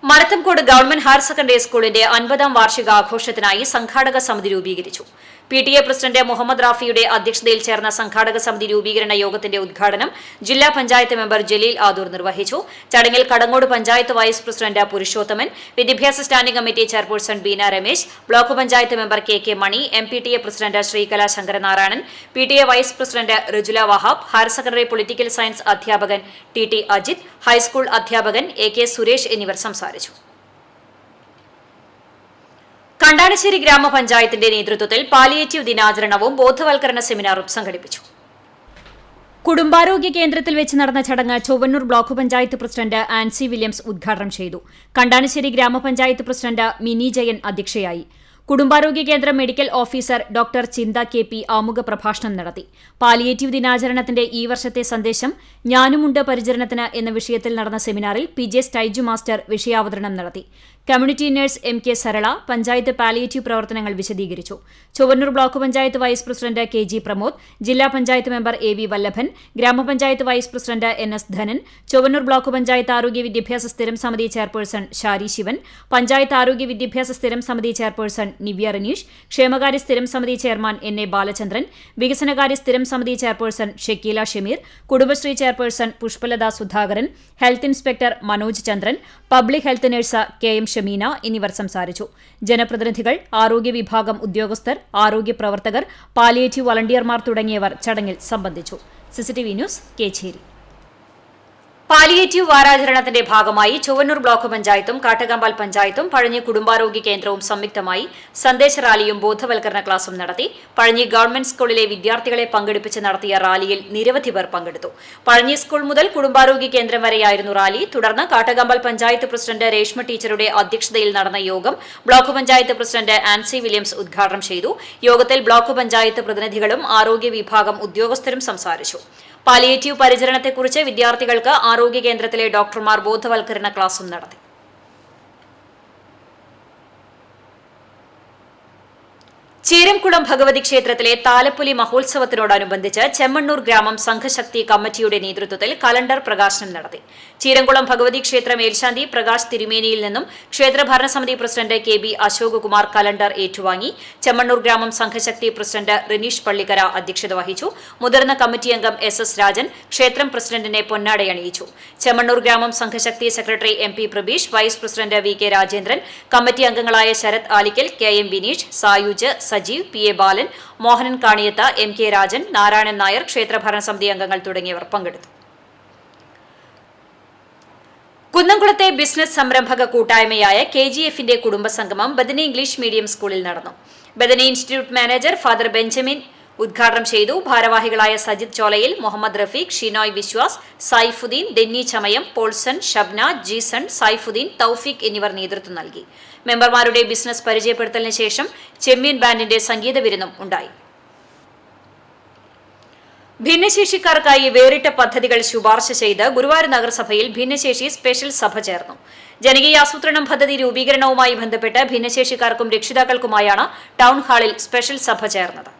മരത്തംകോട് ഗവൺമെന്റ് ഹയർ സെക്കൻഡറി സ്കൂളിന്റെ 50ാം വാർഷികാഘോഷത്തിനായി സംഘാടക സമിതി രൂപീകരിച്ചു. PTA പ്രസിഡന്റ് മുഹമ്മദ് റാഫിയുടെ അധ്യക്ഷതയിൽ ചേർന്ന സംഘാടക സമിതി രൂപീകരണ യോഗത്തിന്റെ ഉദ്ഘാടനം ജില്ലാ പഞ്ചായത്ത് മെമ്പർ ജലീൽ ആദൂർ നിർവഹിച്ചു. ചടങ്ങിൽ കടങ്ങോട് പഞ്ചായത്ത് വൈസ് പ്രസിഡന്റ് പുരുഷോത്തമൻ, വിദ്യാഭ്യാസ standing committee chairperson Beena Ramesh, block panchayat member KK Mani, MPTA president Sreekala Sankaranarayanan, PTA vice president Rijula Wahab, higher secondary political science അധ്യാപകൻ TT അജിത്, ഹൈസ്കൂൾ അധ്യാപകൻ AK സുരേഷ് എന്നിവർ സംസാരിച്ചു. കണ്ടാനശ്ശേരി ഗ്രാമപഞ്ചായത്തിന്റെ നേതൃത്വത്തിൽ പാലിയേറ്റീവ് ദിനാചരണവും ബോധവൽക്കരണ സെമിനാറും സംഘടിപ്പിച്ചു. കുടുംബാരോഗ്യ കേന്ദ്രത്തിൽ വെച്ച് നടന്ന ചടങ്ങ് Chowwannur block panchayat president Ancy Williams ഉദ്ഘാടനം ചെയ്തു. കണ്ടാനശ്ശേരി ഗ്രാമപഞ്ചായത്ത് പ്രസിഡന്റ് മിനി ജയൻ അധ്യക്ഷയായി. കുടുംബാരോഗ്യ കേന്ദ്ര മെഡിക്കൽ ഓഫീസർ ഡോക്ടർ ചിന്ത KP ആമുഖ പ്രഭാഷണം നടത്തി. പാലിയേറ്റീവ് ദിനാചരണത്തിന്റെ ഈ വർഷത്തെ സന്ദേശം ഞാനുമുണ്ട് പരിചരണത്തിന് എന്ന വിഷയത്തിൽ നടന്ന സെമിനാറിൽ PJ സ്റ്റൈജു മാസ്റ്റർ വിഷയാവതരണം നടത്തി. Community nurse MK Sarala panchayat palliative പ്രവർത്തനങ്ങൾ വിശദീകരിച്ചു. Chowwannur block panchayat vice president KG Pramod, ജില്ലാ പഞ്ചായത്ത് മെമ്പർ AV വല്ലഭൻ, ഗ്രാമപഞ്ചായത്ത് vice president NS Dhanan, Chowwannur block panchayat ആരോഗ്യ വിദ്യാഭ്യാസ സ്ഥിരം സമിതി ചെയർപേഴ്സൺ ഷാരി ശിവൻ, പഞ്ചായത്ത് ആരോഗ്യ വിദ്യാഭ്യാസ സ്ഥിരം സമിതി ചെയർപേഴ്സൺ നിവ്യ റനീഷ്, ക്ഷേമകാര്യ സ്ഥിരം സമിതി ചെയർമാൻ NA ബാലചന്ദ്രൻ, വികസനകാര്യ സ്ഥിരം സമിതി chairperson Shakeela Shameer, Kudumbashree chairperson Pushpalatha Sudhakaran, health inspector Manoj Chandran, public health nurse KM Shameena എന്നിവർ സംസാരിച്ചു. ജനപ്രതിനിധികൾ, ആരോഗ്യ വിഭാഗം ഉദ്യോഗസ്ഥർ, ആരോഗ്യ പ്രവർത്തകർ, പാലിയേറ്റീവ് വളണ്ടിയർമാർ തുടങ്ങിയവർ ചടങ്ങിൽ സംബന്ധിച്ചു. CCTV news Kechery. പാലിയേറ്റീവ് വാരാചരണത്തിന്റെ ഭാഗമായി ചൊവ്വന്നൂർ ബ്ലോക്ക് പഞ്ചായത്തും കാട്ടകമ്പാൽ പഞ്ചായത്തും പഴഞ്ഞി കുടുംബാരോഗ്യ കേന്ദ്രവും സംയുക്തമായി സന്ദേശ റാലിയും ബോധവൽക്കരണ ക്ലാസും നടത്തി. പഴഞ്ഞി ഗവൺമെന്റ് സ്കൂളിലെ വിദ്യാർത്ഥികളെ പങ്കെടുപ്പിച്ച് നടത്തിയ റാലിയിൽ നിരവധി പേർ പങ്കെടുത്തു. പഴഞ്ഞി സ്കൂൾ മുതൽ കുടുംബാരോഗ്യ കേന്ദ്രം വരെയായിരുന്നു റാലി. തുടർന്ന് കാട്ടകമ്പാൽ പഞ്ചായത്ത് പ്രസിഡന്റ് രേഷ്മ ടീച്ചറുടെ അധ്യക്ഷതയിൽ നടന്ന യോഗം block panchayat president Ancy Williams ഉദ്ഘാടനം ചെയ്തു. യോഗത്തിൽ ബ്ലോക്ക് പഞ്ചായത്ത് പ്രതിനിധികളും ആരോഗ്യ വിഭാഗം ഉദ്യോഗസ്ഥരും സംസാരിച്ചു. പാലിയേറ്റീവ് പരിചരണത്തെക്കുറിച്ച് വിദ്യാർത്ഥികൾക്ക് ആരോഗ്യ കേന്ദ്രത്തിലെ ഡോക്ടർമാർ ബോധവൽക്കരണ ക്ലാസും നടത്തി. ചീരംകുളം ഭഗവതി ക്ഷേത്രത്തിലെ താലപ്പൊലി മഹോത്സവത്തിനോടനുബന്ധിച്ച് ചെമ്മണ്ണൂർ ഗ്രാമം സംഘശക്തി കമ്മിറ്റിയുടെ നേതൃത്വത്തിൽ കലണ്ടർ പ്രകാശനം നടത്തി. ചീരംകുളം ഭഗവതി ക്ഷേത്ര മേൽശാന്തി പ്രകാശ് തിരുമേനിയിൽ നിന്നും ക്ഷേത്ര ഭരണസമിതി പ്രസിഡന്റ് KB അശോകകുമാർ കലണ്ടർ ഏറ്റുവാങ്ങി. ചെമ്മണ്ണൂർ ഗ്രാമം സംഘശക്തി പ്രസിഡന്റ് റിനീഷ് പള്ളിക്കര അധ്യക്ഷത വഹിച്ചു. മുതിർന്ന കമ്മിറ്റി അംഗം SS രാജൻ ക്ഷേത്രം പ്രസിഡന്റിനെ പൊന്നാടയണിയിച്ചു. ചെമ്മണ്ണൂർ ഗ്രാമം Sanghashakthi secretary MP Prabeesh, vice president VK Rajendran, committee അംഗങ്ങളായ ശരത് ആലിക്കൽ, KM വിനീഷ്, സായുജ്, സജീവ്, PA ബാലൻ, മോഹനൻ കാണിയത്ത്, MK രാജൻ, നാരായണൻ നായർ, ക്ഷേത്ര ഭരണസമിതി അംഗങ്ങൾ തുടങ്ങിയവർ പങ്കെടുത്തു. കുന്നംകുളത്തെ ബിസിനസ് സംരംഭക കൂട്ടായ്മയായ KGFന്റെ കുടുംബസംഗമം ബദനി ഇംഗ്ലീഷ് മീഡിയം സ്കൂളിൽ നടന്നു. Bethany institute manager father Benjamin ഉദ്ഘാടനം ചെയ്തു. ഭാരവാഹികളായ സജിത് ചോലയിൽ, മുഹമ്മദ് റഫീഖ്, ഷിനോയ് വിശ്വാസ്, സൈഫുദ്ദീൻ, ഡെന്നി ചമയം, പോൾസൺ, ഷബ്ന, ജീസൺ, സൈഫുദ്ദീൻ, തൌഫീഖ് എന്നിവർ നേതൃത്വം നൽകി. മെമ്പർമാരുടെ ബിസിനസ് പരിചയപ്പെടുത്തലിന് ശേഷം ചെമ്മീൻ ബാൻഡിന്റെ സംഗീത വിരുന്നും ഉണ്ടായി. ഭിന്നശേഷിക്കാർക്കായി വേറിട്ട പദ്ധതികൾ ശുപാർശ ചെയ്ത് ഗുരുവായൂർ നഗരസഭയിൽ ഭിന്നശേഷി സ്പെഷ്യൽ സഭ ചേർന്നു. ജനകീയാസൂത്രണം പദ്ധതി രൂപീകരണവുമായി ബന്ധപ്പെട്ട് ഭിന്നശേഷിക്കാർക്കും രക്ഷിതാക്കൾക്കുമായാണ് ടൗൺ ഹാളിൽ സ്പെഷ്യൽ സഭ ചേർന്നത്.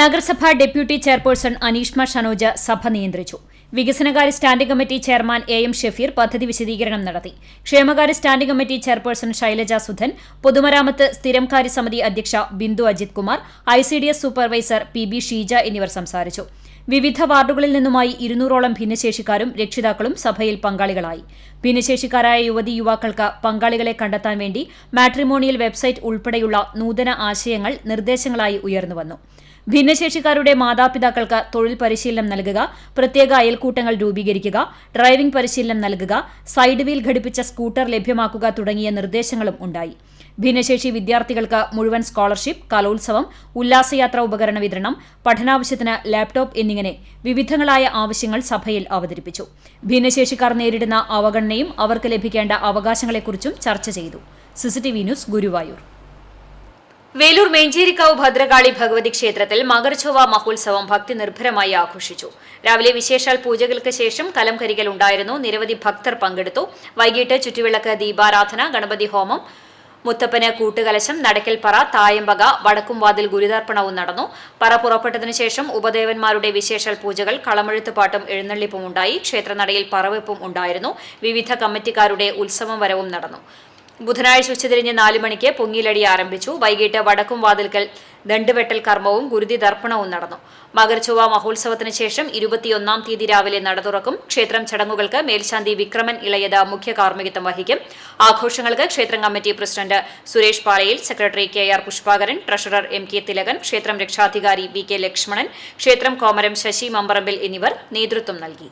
നഗരസഭാ ഡെപ്യൂട്ടി ചെയർപേഴ്സൺ അനീഷ്മ ഷനോജ് സഭ നിയന്ത്രിച്ചു. വികസനകാര്യ standing committee chairman AM Shafeer പദ്ധതി വിശദീകരണം നടത്തി. ക്ഷേമകാര്യ standing committee chairperson Shailaja Sudhan, പൊതുമരാമത്ത് സ്ഥിരം സമിതി അധ്യക്ഷ Bindu Ajith Kumar, ICDS supervisor PB Sheeja എന്നിവർ സംസാരിച്ചു. വിവിധ വാർഡുകളിൽ നിന്നുമായി 200ഓളം ഭിന്നശേഷിക്കാരും രക്ഷിതാക്കളും സഭയിൽ പങ്കാളികളായി. ഭിന്നശേഷിക്കാരായ യുവതി യുവാക്കൾക്ക് പങ്കാളികളെ കണ്ടെത്താൻ വേണ്ടി മാട്രിമോണിയൽ വെബ്സൈറ്റ് ഉൾപ്പെടെയുള്ള നൂതന ആശയങ്ങൾ നിർദ്ദേശങ്ങളായി ഉയർന്നുവന്നു. ഭിന്നശേഷിക്കാരുടെ മാതാപിതാക്കൾക്ക് തൊഴിൽ പരിശീലനം നൽകുക, പ്രത്യേക അയൽക്കൂട്ടങ്ങൾ രൂപീകരിക്കുക, ഡ്രൈവിംഗ് പരിശീലനം നൽകുക, സൈഡ് വീൽ ഘടിപ്പിച്ച സ്കൂട്ടർ ലഭ്യമാക്കുക തുടങ്ങിയ നിർദ്ദേശങ്ങളും ഉണ്ടായി. ഭിന്നശേഷി വിദ്യാർത്ഥികൾക്ക് മുഴുവൻ സ്കോളർഷിപ്പ്, കലോത്സവം, ഉല്ലാസയാത്ര ഉപകരണ വിതരണം, പഠനാവശ്യത്തിന് ലാപ്ടോപ്പ് എന്നിങ്ങനെ വിവിധങ്ങളായ ആവശ്യങ്ങൾ സഭയിൽ അവതരിപ്പിച്ചു. ഭിന്നശേഷിക്കാർ നേരിടുന്ന അവഗണനയും അവർക്ക് ലഭിക്കേണ്ട അവകാശങ്ങളെക്കുറിച്ചും ചർച്ച ചെയ്തു. CCTV news, Guruvayur. വേലൂർ മേഞ്ചേരിക്കാവ് ഭദ്രകാളി ഭഗവതി ക്ഷേത്രത്തിൽ മകരച്ചൊവ്വ മഹോത്സവം ഭക്തി നിർഭരമായി ആഘോഷിച്ചു. രാവിലെ വിശേഷാൽ പൂജകൾക്ക് ശേഷം കലം കരികൽ ഉണ്ടായിരുന്നു. നിരവധി ഭക്തർ പങ്കെടുത്തു. വൈകിട്ട് ചുറ്റുവിളക്ക്, ദീപാരാധന, ഗണപതി ഹോമം, മുത്തപ്പന് കൂട്ടുകലശം, നടക്കൽപ്പറ, തായമ്പക, വടക്കുംവാതിൽ ഗുരുതർപ്പണവും നടന്നു. പറ പുറപ്പെട്ടതിനു ശേഷം ഉപദേവന്മാരുടെ വിശേഷാൽ പൂജകൾ, കളമെഴുത്തുപാട്ടും എഴുന്നള്ളിപ്പും ഉണ്ടായി. ക്ഷേത്രനടയിൽ പറവെപ്പും ഉണ്ടായിരുന്നു. വിവിധ കമ്മിറ്റിക്കാരുടെ ഉത്സവം വരവും നടന്നു. ബുധനാഴ്ച ഉച്ചതിരിഞ്ഞ് 4 മണിക്ക് പൊങ്ങിലടി ആരംഭിച്ചു. വൈകിട്ട് വടക്കും വാതിൽക്കൽ ദണ്ഡുവെട്ടൽ കർമ്മവും ഗുരുതി ദർപ്പണവും നടന്നു. മകരച്ചൊവ്വ മഹോത്സവത്തിന് ശേഷം 21-ാം തീയതി രാവിലെ നട തുറക്കും. ക്ഷേത്രം ചടങ്ങുകൾക്ക് മേൽശാന്തി വിക്രമൻ ഇളയത് മുഖ്യ കാർമ്മികത്വം വഹിക്കും. ആഘോഷങ്ങൾക്ക് ക്ഷേത്രം committee president Suresh Palayil, secretary KR Pushpakaran, treasurer MK Thilakan, ക്ഷേത്രം രക്ഷാധികാരി VK ലക്ഷ്മണൻ, ക്ഷേത്രം കോമരം ശശി മമ്പറമ്പിൽ എന്നിവർ നേതൃത്വം നൽകി.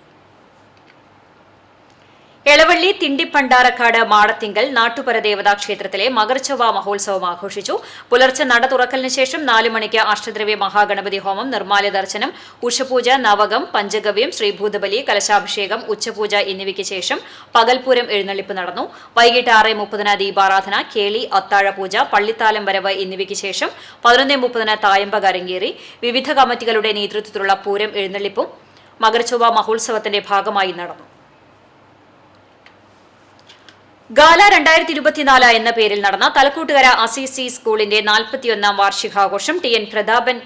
എളവള്ളി തിണ്ടിപ്പണ്ടാരക്കാട് മാടത്തിങ്കൽ നാട്ടുപരദേവതാ ക്ഷേത്രത്തിലെ മകരച്ചൊവ്വ മഹോത്സവം ആഘോഷിച്ചു. പുലർച്ചെ നട തുറക്കലിന് ശേഷം 4 മണിക്ക് അഷ്ടദ്രവ്യ മഹാഗണപതി ഹോമം, നിർമ്മാല്യ ദർശനം, ഉഷപൂജ, നവകം, പഞ്ചഗവ്യം, ശ്രീഭൂതബലി, കലശാഭിഷേകം, ഉച്ചപൂജ എന്നിവയ്ക്ക് ശേഷം പകൽപൂരം എഴുന്നള്ളിപ്പ് നടന്നു. വൈകിട്ട് 6:30 ദീപാരാധന, കേളി, അത്താഴപൂജ, പള്ളിത്താലം വരവ് എന്നിവയ്ക്ക് ശേഷം 11:30 തായമ്പക അരങ്ങേറി. വിവിധ കമ്മിറ്റികളുടെ നേതൃത്വത്തിലുള്ള പൂരം എഴുന്നള്ളിപ്പും മകരച്ചൊവ്വ മഹോത്സവത്തിന്റെ ഭാഗമായി നടന്നു. ഗാല 2024 എന്ന പേരിൽ നടന്ന തലക്കൂട്ടുകര അസീസി സ്കൂളിന്റെ 41-ാം വാർഷികാഘോഷം TN പ്രതാപൻ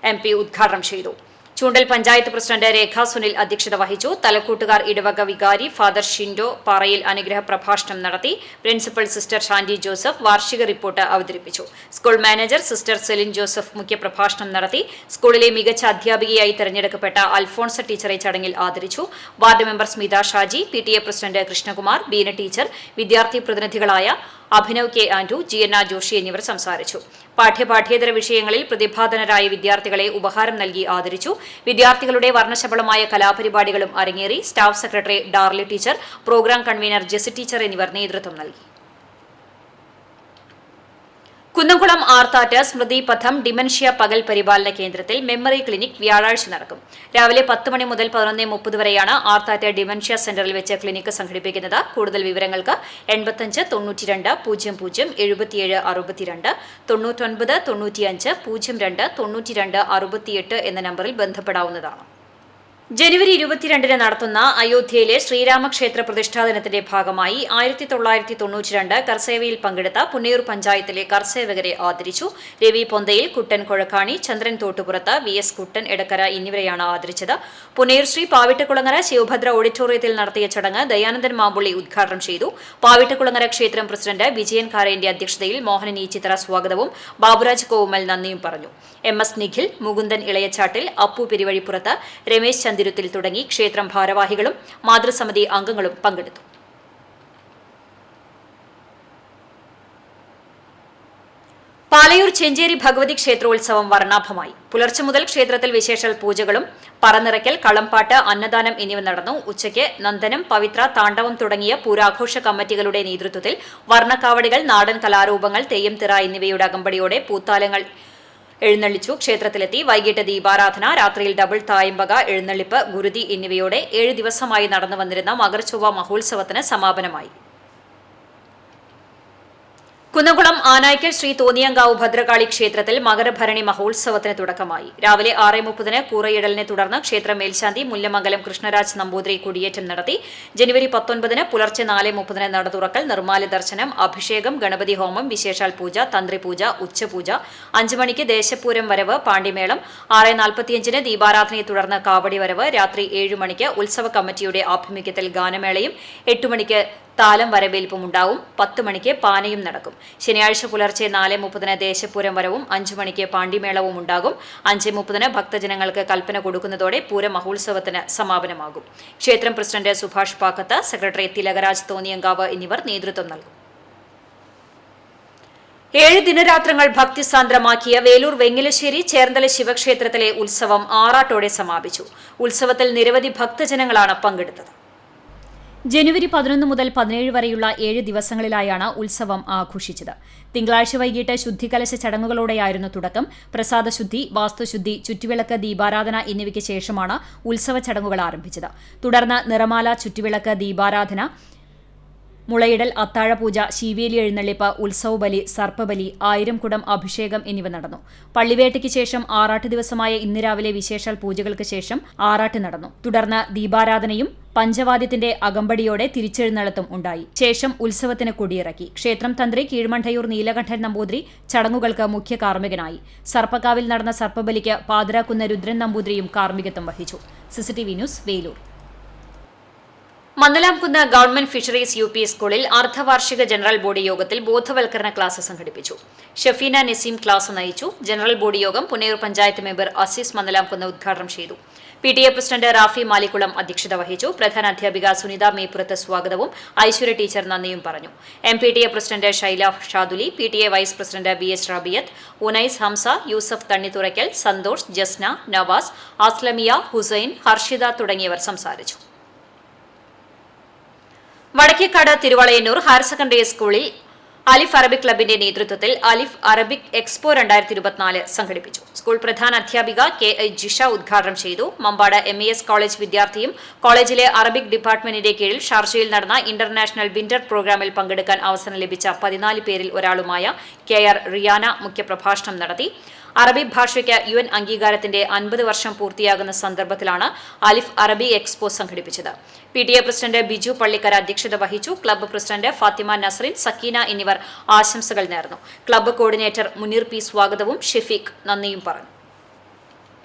MP ഉദ്ഘാടനം ചെയ്തു. ചൂണ്ടൽ പഞ്ചായത്ത് പ്രസിഡന്റ് രേഖ സുനിൽ അധ്യക്ഷത വഹിച്ചു. തലക്കൂട്ടുകാർ ഇടവക വികാരി ഫാദർ ഷിൻഡോ പാറയിൽ അനുഗ്രഹ പ്രഭാഷണം നടത്തി. പ്രിൻസിപ്പൽ സിസ്റ്റർ ഷാൻഡി ജോസഫ് വാർഷിക റിപ്പോർട്ട് അവതരിപ്പിച്ചു. School manager sister Celine Joseph മുഖ്യപ്രഭാഷണം നടത്തി. സ്കൂളിലെ മികച്ച അധ്യാപികയായി തെരഞ്ഞെടുക്കപ്പെട്ട അൽഫോൺസ ടീച്ചറെ ചടങ്ങിൽ ആദരിച്ചു. Ward member Smitha Shaji, PTA president Krishnakumar, Beena teacher, വിദ്യാർത്ഥി പ്രതിനിധികളായ അഭിനവ് കെ ആൻഡു, ജിയന്ന ജോഷി എന്നിവർ സംസാരിച്ചു. പാഠ്യേതര വിഷയങ്ങളിൽ പ്രതിഭാധനരായ വിദ്യാർത്ഥികളെ ഉപഹാരം നൽകി ആദരിച്ചു. വിദ്യാർത്ഥികളുടെ വർണ്ണശബളമായ കലാപരിപാടികളും അരങ്ങേറി. Staff secretary Darly teacher, programme convener Jessy teacher എന്നിവർ നേതൃത്വം നൽകി. കുന്നംകുളം ആർത്താറ്റ് സ്മൃതി പഥം ഡിമൻഷ്യ പകൽ പരിപാലന കേന്ദ്രത്തിൽ മെമ്മറി ക്ലിനിക് വ്യാഴാഴ്ച നടക്കും. രാവിലെ 10 മണി മുതൽ 11:30 വരെയാണ് ആർത്താറ്റ് ഡിമൻഷ്യ സെന്ററിൽ വെച്ച് ക്ലിനിക് സംഘടിപ്പിക്കുന്നത്. കൂടുതൽ വിവരങ്ങൾക്ക് 85 92 00 77 62 99 95 02 92 68 എന്ന നമ്പറിൽ ബന്ധപ്പെടാവുന്നതാണ്. ജനുവരി 22 നടത്തുന്ന അയോധ്യയിലെ ശ്രീരാമക്ഷേത്ര പ്രതിഷ്ഠാ ദിനത്തിന്റെ ഭാഗമായി 1992 കർസേവയിൽ പങ്കെടുത്ത പുന്നയൂർ പഞ്ചായത്തിലെ കർസേവകരെ ആദരിച്ചു. രവി പൊന്തയിൽ, കുട്ടൻ കൊഴക്കാണി, ചന്ദ്രൻ തോട്ടുപുറത്ത്, VS കുട്ടൻ എടക്കര എന്നിവരെയാണ് ആദരിച്ചത്. പുന്നയൂർ ശ്രീ പാവിട്ടക്കുളങ്ങര ശിവഭദ്ര ഓഡിറ്റോറിയത്തിൽ നടത്തിയ ചടങ്ങ് ദയാനന്ദൻ മാമ്പുള്ളി ഉദ്ഘാടനം ചെയ്തു. പാവിട്ടക്കുളങ്ങര ക്ഷേത്രം പ്രസിഡന്റ് വിജയൻ കാരേന്റെ അധ്യക്ഷതയിൽ മോഹനൻ ഈച്ചിത്ര സ്വാഗതവും ബാബുരാജ് കോവുമൽ നന്ദിയും പറഞ്ഞു. MS നിഖിൽ, മുകുന്ദൻ ഇളയച്ചാട്ടിൽ, അപ്പു പെരുവഴിപ്പുറത്ത്, രമേശ് ചന്ദിരുത്തിൽ തുടങ്ങി ക്ഷേത്രം ഭാരവാഹികളും മാതൃസമിതി അംഗങ്ങളും പങ്കെടുത്തു. പാലയൂർ ചെഞ്ചേരി ഭഗവതി ക്ഷേത്രോത്സവം വർണ്ണാഭമായി. പുലർച്ചെ മുതൽ ക്ഷേത്രത്തിൽ വിശേഷാൽ പൂജകളും പറനിറയ്ക്കൽ, കളംപാട്ട്, അന്നദാനം എന്നിവ നടന്നു. ഉച്ചയ്ക്ക് നന്ദനം, പവിത്ര, താണ്ഡവം തുടങ്ങിയ പൂരാഘോഷ കമ്മിറ്റികളുടെ നേതൃത്വത്തിൽ വർണ്ണക്കാവടികൾ, നാടൻ കലാരൂപങ്ങൾ, തെയ്യം തിറ എന്നിവയുടെ അകമ്പടിയോടെ പൂത്താലങ്ങൾ എഴുന്നള്ളിച്ചു. ക്ഷേത്രത്തിലെത്തി. വൈകിട്ട് ദീപാരാധന, രാത്രിയിൽ ഡബിൾ തായമ്പക, എഴുന്നള്ളിപ്പ്, ഗുരുതി എന്നിവയോടെ 7 ദിവസമായി നടന്നു വന്നിരുന്ന മകർചൊവ്വ മഹോത്സവത്തിന് സമാപനമായി. കുന്നംകുളം ആനായ്ക്കൽ ശ്രീ തോന്നിയങ്കാവ് ഭദ്രകാളി ക്ഷേത്രത്തിൽ മകരഭരണി മഹോത്സവത്തിന് തുടക്കമായി. രാവിലെ 6:30 കൂറയിടലിനെ തുടർന്ന് ക്ഷേത്ര മേൽശാന്തി മുല്ലമംഗലം കൃഷ്ണരാജ് നമ്പൂതിരി കൊടിയേറ്റം നടത്തി. ജനുവരി 19 പുലർച്ചെ 4:30 നട തുറക്കൽ, നിർമ്മാല്യ ദർശനം, അഭിഷേകം, ഗണപതി ഹോമം, വിശേഷാൽ പൂജ, തന്ത്രിപൂജ, ഉച്ചപൂജ, 5 മണിക്ക് ദേശപൂരം വരവ്, പാണ്ടിമേളം, 6:45 ദീപാരാധനയെ തുടർന്ന് കാവടി വരവ്, രാത്രി 7 മണിക്ക് ഉത്സവ കമ്മിറ്റിയുടെ ആഭിമുഖ്യത്തിൽ ഗാനമേളയും, 8 മണിക്ക് താലം വരവേൽപ്പും ഉണ്ടാവും. 10 മണിക്ക് പാനയും നടക്കും. ശനിയാഴ്ച പുലർച്ചെ 4:30 ദേശപൂരം വരവും, 5 മണിക്ക് പാണ്ടിമേളവും ഉണ്ടാകും. 5:30 ഭക്തജനങ്ങൾക്ക് കൽപ്പന കൊടുക്കുന്നതോടെ പൂര മഹോത്സവത്തിന് സമാപനമാകും. ക്ഷേത്രം പ്രസിഡന്റ് സുഭാഷ് പാക്കത്ത്, സെക്രട്ടറി തിലകരാജ് തോന്നിയങ്കാവ് എന്നിവർ നേതൃത്വം നൽകും. 7 ദിനരാത്രങ്ങൾ ഭക്തിസാന്ദ്രമാക്കിയ വേലൂർ വെങ്ങിലശ്ശേരി ചേർന്തല ശിവക്ഷേത്രത്തിലെ ഉത്സവം ആറാട്ടോടെ സമാപിച്ചു. ഉത്സവത്തിൽ നിരവധി ഭക്തജനങ്ങളാണ് പങ്കെടുത്തത്. ജനുവരി 11 മുതൽ 17 വരെയുള്ള 7 ദിവസങ്ങളിലായാണ് ഉത്സവം ആഘോഷിച്ചത്. തിങ്കളാഴ്ച വൈകിട്ട് ശുദ്ധികലശ ചടങ്ങുകളോടെയായിരുന്നു തുടക്കം. പ്രസാദശുദ്ധി, വാസ്തുശുദ്ധി, ചുറ്റുവിളക്ക്, ദീപാരാധന എന്നിവയ്ക്ക് ശേഷമാണ് ഉത്സവ ചടങ്ങുകൾ ആരംഭിച്ചത്. തുടർന്ന് നിറമാല, ചുറ്റുവിളക്ക്, ദീപാരാധന, മുളയിടൽ, അത്താഴപൂജ, ശീവേലി എഴുന്നള്ളിപ്പ്, ഉത്സവബലി, സർപ്പബലി, 1000 കുടം അഭിഷേകം എന്നിവ നടന്നു. പള്ളിവേട്ടയ്ക്ക് ശേഷം ആറാട്ട് ദിവസമായ ഇന്ന് രാവിലെ വിശേഷാൽ പൂജകൾക്ക് ശേഷം ആറാട്ട് നടന്നു. തുടർന്ന് ദീപാരാധനയും പഞ്ചവാദ്യത്തിന്റെ അകമ്പടിയോടെ തിരിച്ചെഴുന്നള്ളത്തും ഉണ്ടായി. ശേഷം ഉത്സവത്തിന് കൊടിയിറക്കി. ക്ഷേത്രം തന്ത്രി കീഴ്മണ്ടയൂർ നീലകണ്ഠൻ നമ്പൂതിരി ചടങ്ങുകൾക്ക് മുഖ്യ കാർമ്മികനായി. സർപ്പക്കാവിൽ നടന്ന സർപ്പബലിക്ക് പാതിരാക്കുന്ന് രുദ്രൻ നമ്പൂതിരിയും കാർമ്മികത്വം വഹിച്ചു. CCTV news, Velur. Mandalamkunnu government fisheries UP സ്കൂളിൽ അർദ്ധവാർഷിക ജനറൽ ബോഡി യോഗത്തിൽ ബോധവൽക്കരണ ക്ലാസ് സംഘടിപ്പിച്ചു. ഷഫീന നസീം ക്ലാസ് നയിച്ചു. ജനറൽ ബോഡി യോഗം പുന്നയൂർ പഞ്ചായത്ത് മെമ്പർ അസീസ് മന്ദലാംകുന്ന് ഉദ്ഘാടനം ചെയ്തു. PTA പ്രസിഡന്റ് റാഫി മാലിക്കുളം അധ്യക്ഷത വഹിച്ചു. പ്രധാനാധ്യാപിക സുനിത മേപ്പുറത്ത് സ്വാഗതവും ഐശ്വര്യ ടീച്ചർ നന്ദിയും പറഞ്ഞു. MPTA president Shaila Shaduli, PTA vice president BS Rabiyath, Unais Hamza, Yousuf Thannithurakkal, Santhosh, Jasna, Navas, Aslamiya, Hussain, Harshitha തുടങ്ങിയവർ സംസാരിച്ചു. വടക്കേക്കാട് തിരുവളയന്നൂർ ഹയർ സെക്കൻഡറി സ്കൂളിൽ അലിഫ് അറബിക് ക്ലബിന്റെ നേതൃത്വത്തിൽ അലിഫ് അറബിക് എക്സ്പോ 2024 സംഘടിപ്പിച്ചു. സ്കൂൾ പ്രധാന അധ്യാപിക KI ജിഷ ഉദ്ഘാടനം ചെയ്തു. മമ്പാട് MES കോളേജ് വിദ്യാർത്ഥിയും കോളേജിലെ അറബിക് ഡിപ്പാർട്ട്മെന്റിന്റെ കീഴിൽ ഷാർജയിൽ നടന്ന ഇന്റർനാഷണൽ വിന്റർ പ്രോഗ്രാമിൽ പങ്കെടുക്കാൻ അവസരം ലഭിച്ച 14 പേരിൽ ഒരാളുമായ KR റിയാന മുഖ്യപ്രഭാഷണം നടത്തി. അറബി ഭാഷയ്ക്ക് UN അംഗീകാരത്തിന്റെ 50 വർഷം പൂർത്തിയാകുന്ന സന്ദർഭത്തിലാണ് അലിഫ് അറബി എക്സ്പോ സംഘടിപ്പിച്ചത്. PTA പ്രസിഡന്റ് ബിജു പള്ളിക്കര അധ്യക്ഷത വഹിച്ചു. ക്ലബ്ബ് പ്രസിഡന്റ് ഫാത്തിമ നസ്രീൻ, സക്കീന എന്നിവർ ആശംസകൾ നേർന്നു. ക്ലബ്ബ് കോർഡിനേറ്റർ മുനീർ P സ്വാഗതവും ഷെഫീഖ് നന്ദിയും പറഞ്ഞു.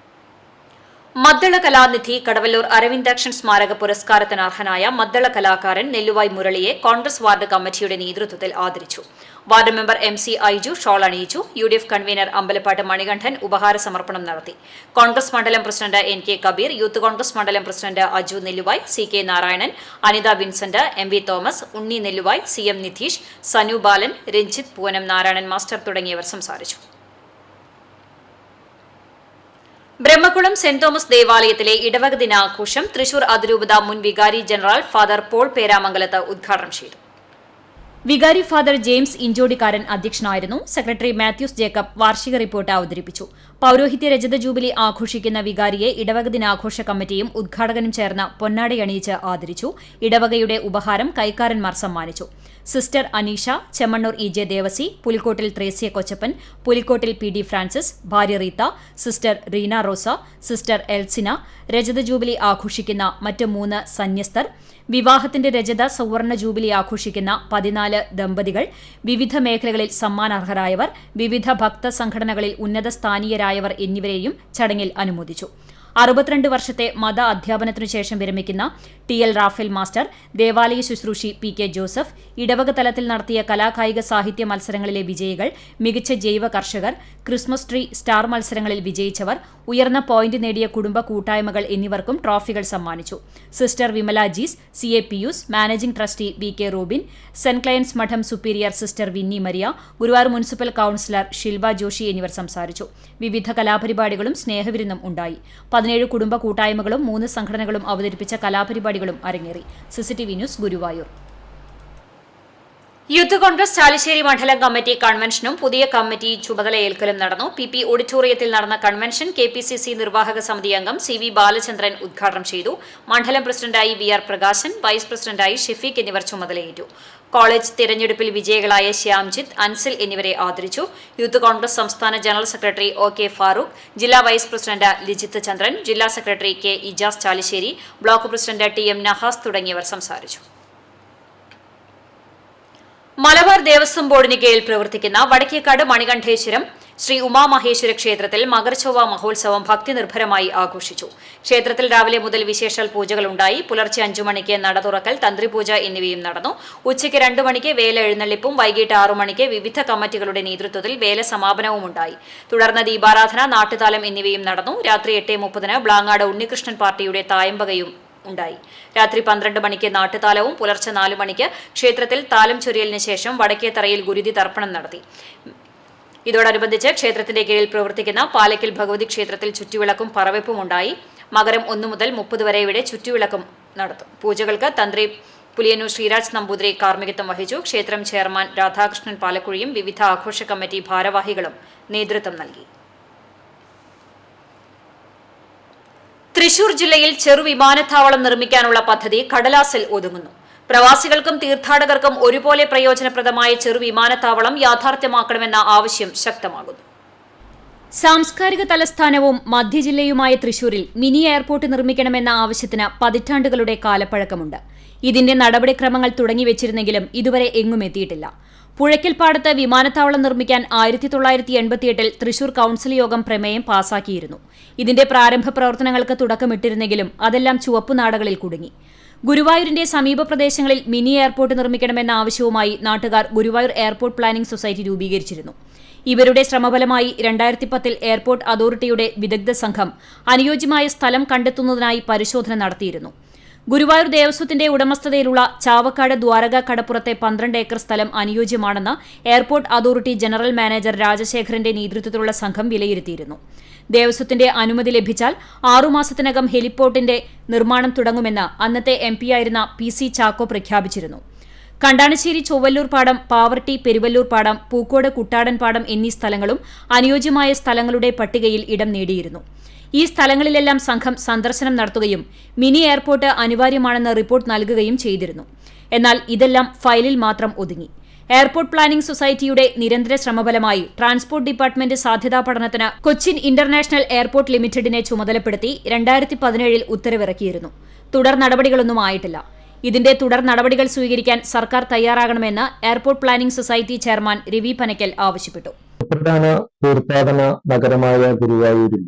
മദ്ദള കലാനിധി കടവല്ലൂർ അരവിന്ദാക്ഷൻ സ്മാരക പുരസ്കാരത്തിന് അർഹനായ മദ്ദള കലാകാരൻ നെല്ലുവായ് മുരളിയെ കോൺഗ്രസ് വാർഡ് കമ്മിറ്റിയുടെ നേതൃത്വത്തിൽ ആദരിച്ചു. Ward member MC Aiju shawl അണിയിച്ചു. UDF കൺവീനർ അമ്പലപ്പാട്ട് മണികണ്ഠൻ ഉപഹാര സമർപ്പണം നടത്തി. കോൺഗ്രസ് മണ്ഡലം president NK Kabeer, youth Congress മണ്ഡലം president Aju Nelluvai, CK Narayanan, Anitha Vincent, MV Thomas, Unni Nelluvai, CM Nitheesh, Sanu Balan, Ranjith, Poonam Narayanan master തുടങ്ങിയവർ സംസാരിച്ചു. ബ്രഹ്മകുളം സെന്റ് തോമസ് ദേവാലയത്തിലെ ഇടവക ദിനാഘോഷം തൃശൂർ അതിരൂപത മുൻ വികാരി ജനറൽ ഫാദർ പോൾ പേരാമംഗലത്ത് ഉദ്ഘാടനം ചെയ്തു. വികാരി ഫാദർ ജെയിംസ് ഇഞ്ചോടിക്കാരൻ അധ്യക്ഷനായിരുന്നു. സെക്രട്ടറി മാത്യൂസ് ജേക്കബ് വാർഷിക റിപ്പോർട്ട് അവതരിപ്പിച്ചു. പൌരോഹിത്യ രജത ജൂബിലി ആഘോഷിക്കുന്ന വികാരിയെ ഇടവക ദിനാഘോഷ കമ്മിറ്റിയും ഉദ്ഘാടകനും ചേർന്ന് പൊന്നാടയണിയിച്ച് ആദരിച്ചു. ഇടവകയുടെ ഉപഹാരം കൈക്കാരന്മാർ സമ്മാനിച്ചു. Sister Aneesha, Chemmannur EJ Devasi, Pulikkottil Thresia Kochappan, Pulikkottil PD Francis, ഭാര്യ റീത്ത, സിസ്റ്റർ റീന റോസ, സിസ്റ്റർ എൽസിന, രജത ജൂബിലി ആഘോഷിക്കുന്ന മറ്റ് 3 സന്യസ്തർ, വിവാഹത്തിന്റെ രജത സുവർണ ജൂബിലി ആഘോഷിക്കുന്ന 14 ദമ്പതികൾ, വിവിധ മേഖലകളിൽ സമ്മാനാർഹരായവർ, വിവിധ ഭക്ത സംഘടനകളിൽ ഉന്നത സ്ഥാനീയരായവർ എന്നിവരെയും ചടങ്ങിൽ അനുമോദിച്ചു. 62 വർഷത്തെ മത അധ്യാപനത്തിനു ശേഷം വിരമിക്കുന്ന TL റാഫേൽ മാസ്റ്റർ, ദേവാലയ ശുശ്രൂഷി PK ജോസഫ്, ഇടവക തലത്തിൽ നടത്തിയ കലാകായിക സാഹിത്യ മത്സരങ്ങളിലെ വിജയികൾ, മികച്ച ജൈവ കർഷകർ, ക്രിസ്മസ് ട്രീ സ്റ്റാർ മത്സരങ്ങളിൽ വിജയിച്ചവർ, ഉയർന്ന പോയിന്റ് നേടിയ കുടുംബ കൂട്ടായ്മകൾ എന്നിവർക്കും ട്രോഫികൾ സമ്മാനിച്ചു. Sister Vimala Jees, CA Pius, managing trustee VK Robin, saint ക്ലയൻസ് മഠം superior sister Winnie Maria, Guruvayur municipal councillor Shilva Joshy എന്നിവർ സംസാരിച്ചു. വിവിധ കലാപരിപാടികളും സ്നേഹവിരുന്നും ഉണ്ടായി. 17 കുടുംബ കൂട്ടായ്മകളും 3 സംഘടനകളും അവതരിപ്പിച്ച കലാപരിപാടികളും അരങ്ങേറി. CCTV news, Guruvayur. Youth Congress Chalissery മണ്ഡലം കമ്മിറ്റി കൺവെൻഷനും പുതിയ കമ്മിറ്റി ചുമതലയേൽക്കലും നടന്നു. PP ഓഡിറ്റോറിയത്തിൽ നടന്ന കൺവെൻഷൻ KPCC നിർവാഹക സമിതി അംഗം CV ബാലചന്ദ്രൻ ഉദ്ഘാടനം ചെയ്തു. മണ്ഡലം പ്രസിഡന്റായി VR പ്രകാശൻ, വൈസ് പ്രസിഡന്റായി ഷെഫീഖ് എന്നിവർ ചുമതലയേറ്റു. കോളേജ് തിരഞ്ഞെടുപ്പിൽ വിജയികളായ ശ്യാംജിത്ത്, അൻസിൽ എന്നിവരെ ആദരിച്ചു. യൂത്ത് കോൺഗ്രസ് സംസ്ഥാന ജനറൽ സെക്രട്ടറി OK ഫാറൂഖ്, ജില്ലാ വൈസ് പ്രസിഡന്റ് ലിജിത്ത് ചന്ദ്രൻ, ജില്ലാ secretary K Ijas Chalissery, block president TM Nahas തുടങ്ങിയവർ സംസാരിച്ചു. മലബാർ ദേവസ്വം ബോർഡിന് കീഴിൽ പ്രവർത്തിക്കുന്ന വടക്കേക്കാട് മണികണ്ഠേശ്വരം ശ്രീ ഉമാമഹേശ്വര ക്ഷേത്രത്തിൽ മകരച്ചൊവ്വ മഹോത്സവം ഭക്തിനിർഭരമായി ആഘോഷിച്ചു. ക്ഷേത്രത്തിൽ രാവിലെ മുതൽ വിശേഷാൽ പൂജകളുണ്ടായി. പുലർച്ചെ 5 മണിക്ക് നട തുറക്കൽ, തന്ത്രിപൂജ എന്നിവയും നടന്നു. ഉച്ചയ്ക്ക് 2 മണിക്ക് വേല എഴുന്നള്ളിപ്പും വൈകിട്ട് 6 മണിക്ക് വിവിധ കമ്മിറ്റികളുടെ നേതൃത്വത്തിൽ വേല സമാപനവുമുണ്ടായി. തുടർന്ന് ദീപാരാധന, നാട്ടുതാലം എന്നിവയും നടന്നു. രാത്രി 8:30 ബ്ലാങ്ങാട് ഉണ്ണികൃഷ്ണൻ പാർട്ടിയുടെ തായമ്പകയും ഉണ്ടായി. രാത്രി 12 മണിക്ക് നാട്ടുതാലവും പുലർച്ചെ 4 മണിക്ക് ക്ഷേത്രത്തിൽ താലം ചൊരിയലിന് ശേഷം വടക്കേത്തറയിൽ ഗുരുതി തർപ്പണം നടത്തി. ഇതോടനുബന്ധിച്ച് ക്ഷേത്രത്തിന്റെ കീഴിൽ പ്രവർത്തിക്കുന്ന പാലക്കൽ ഭഗവതി ക്ഷേത്രത്തിൽ ചുറ്റുവിളക്കും പറവെപ്പും ഉണ്ടായി. മകരം 1 മുതൽ 30 വരെ ഇവിടെ ചുറ്റുവിളക്കും നടത്തും. പൂജകൾക്ക് തന്ത്രി പുലിയന്നൂർ ശ്രീരാജ് നമ്പൂതിരി കാർമ്മികത്വം വഹിച്ചു. ക്ഷേത്രം ചെയർമാൻ രാധാകൃഷ്ണൻ പാലക്കുഴിയും വിവിധ ആഘോഷ കമ്മിറ്റി ഭാരവാഹികളും നേതൃത്വം നൽകി. തൃശൂർ ജില്ലയിൽ ചെറുവിമാനത്താവളം നിർമ്മിക്കാനുള്ള പദ്ധതി കടലാസിൽ ഒതുങ്ങുന്നു. പ്രവാസികൾക്കും തീർത്ഥാടകർക്കും ഒരുപോലെ പ്രയോജനപ്രദമായ ചെറുവിമാനത്താവളം യാഥാർത്ഥ്യമാക്കണമെന്ന ആവശ്യം ശക്തമാകുന്നു. സാംസ്കാരിക തലസ്ഥാനവും മധ്യജില്ലയുമായ തൃശൂരിൽ മിനി എയർപോർട്ട് നിർമ്മിക്കണമെന്ന ആവശ്യത്തിന് പതിറ്റാണ്ടുകളുടെ കാലപ്പഴക്കമുണ്ട്. ഇതിന്റെ നടപടിക്രമങ്ങൾ തുടങ്ങിവെച്ചിരുന്നെങ്കിലും ഇതുവരെ എങ്ങും എത്തിയിട്ടില്ല. പുഴയ്ക്കൽപ്പാടത്ത് വിമാനത്താവളം നിർമ്മിക്കാൻ 1988 തൃശൂർ കൌൺസിൽ യോഗം പ്രമേയം പാസാക്കിയിരുന്നു. ഇതിന്റെ പ്രാരംഭ പ്രവർത്തനങ്ങൾക്ക് തുടക്കമിട്ടിരുന്നെങ്കിലും അതെല്ലാം ചുവപ്പുനാടകളിൽ കുടുങ്ങി. ഗുരുവായൂരിന്റെ സമീപ പ്രദേശങ്ങളിൽ മിനി എയർപോർട്ട് നിർമ്മിക്കണമെന്ന ആവശ്യവുമായി നാട്ടുകാർ ഗുരുവായൂർ എയർപോർട്ട് പ്ലാനിംഗ് സൊസൈറ്റി രൂപീകരിച്ചിരുന്നു. ഇവരുടെ ശ്രമഫലമായി 2010 എയർപോർട്ട് അതോറിറ്റിയുടെ വിദഗ്ധ സംഘം അനുയോജ്യമായ സ്ഥലം കണ്ടെത്തുന്നതിനായി പരിശോധന നടത്തിയിരുന്നു. ഗുരുവായൂർ ദേവസ്വത്തിന്റെ ഉടമസ്ഥതയിലുള്ള ചാവക്കാട് ദ്വാരക കടപ്പുറത്തെ 12 ഏക്കർ സ്ഥലം അനുയോജ്യമാണെന്ന് എയർപോർട്ട് അതോറിറ്റി ജനറൽ മാനേജർ രാജശേഖരന്റെ നേതൃത്വത്തിലുള്ള സംഘം വിലയിരുത്തിയിരുന്നു. ദേവസ്വത്തിന്റെ അനുമതി ലഭിച്ചാൽ 6 മാസത്തിനകം ഹെലിപോർട്ടിന്റെ നിർമ്മാണം തുടങ്ങുമെന്ന് അന്നത്തെ MP ആയിരുന്ന PC ചാക്കോ പ്രഖ്യാപിച്ചിരുന്നു. കണ്ടാണശ്ശേരി ചൊവ്വല്ലൂർ പാടം, പാവർട്ടി പെരുവല്ലൂർ പാടം, പൂക്കോട് കുട്ടാടൻ പാടം എന്നീ സ്ഥലങ്ങളും അനുയോജ്യമായ സ്ഥലങ്ങളുടെ പട്ടികയിൽ ഇടം നേടിയിരുന്നു. ഈ സ്ഥലങ്ങളിലെല്ലാം സംഘം സന്ദർശനം നടത്തുകയും മിനി എയർപോർട്ട് അനിവാര്യമാണെന്ന് റിപ്പോർട്ട് നൽകുകയും ചെയ്തിരുന്നു. എന്നാൽ ഇതെല്ലാം ഫയലിൽ മാത്രം ഒതുങ്ങി. എയർപോർട്ട് പ്ലാനിംഗ് സൊസൈറ്റിയുടെ നിരന്തര ശ്രമഫലമായി ട്രാൻസ്പോർട്ട് ഡിപ്പാർട്ട്മെന്റ് സാധ്യതാ പഠനത്തിന് കൊച്ചിൻ ഇന്റർനാഷണൽ എയർപോർട്ട് ലിമിറ്റഡിനെ ചുമതലപ്പെടുത്തി 2017 ഉത്തരവിറക്കിയിരുന്നു. തുടർ നടപടികളൊന്നും ആയിട്ടില്ല. ഇതിന്റെ തുടർ നടപടികൾ സ്വീകരിക്കാൻ സർക്കാർ തയ്യാറാകണമെന്ന് airport planning society chairman Ravi Panakkal ആവശ്യപ്പെട്ടു. പ്രധാന തീർത്ഥാടന നഗരമായ ഗുരുവായൂരിൽ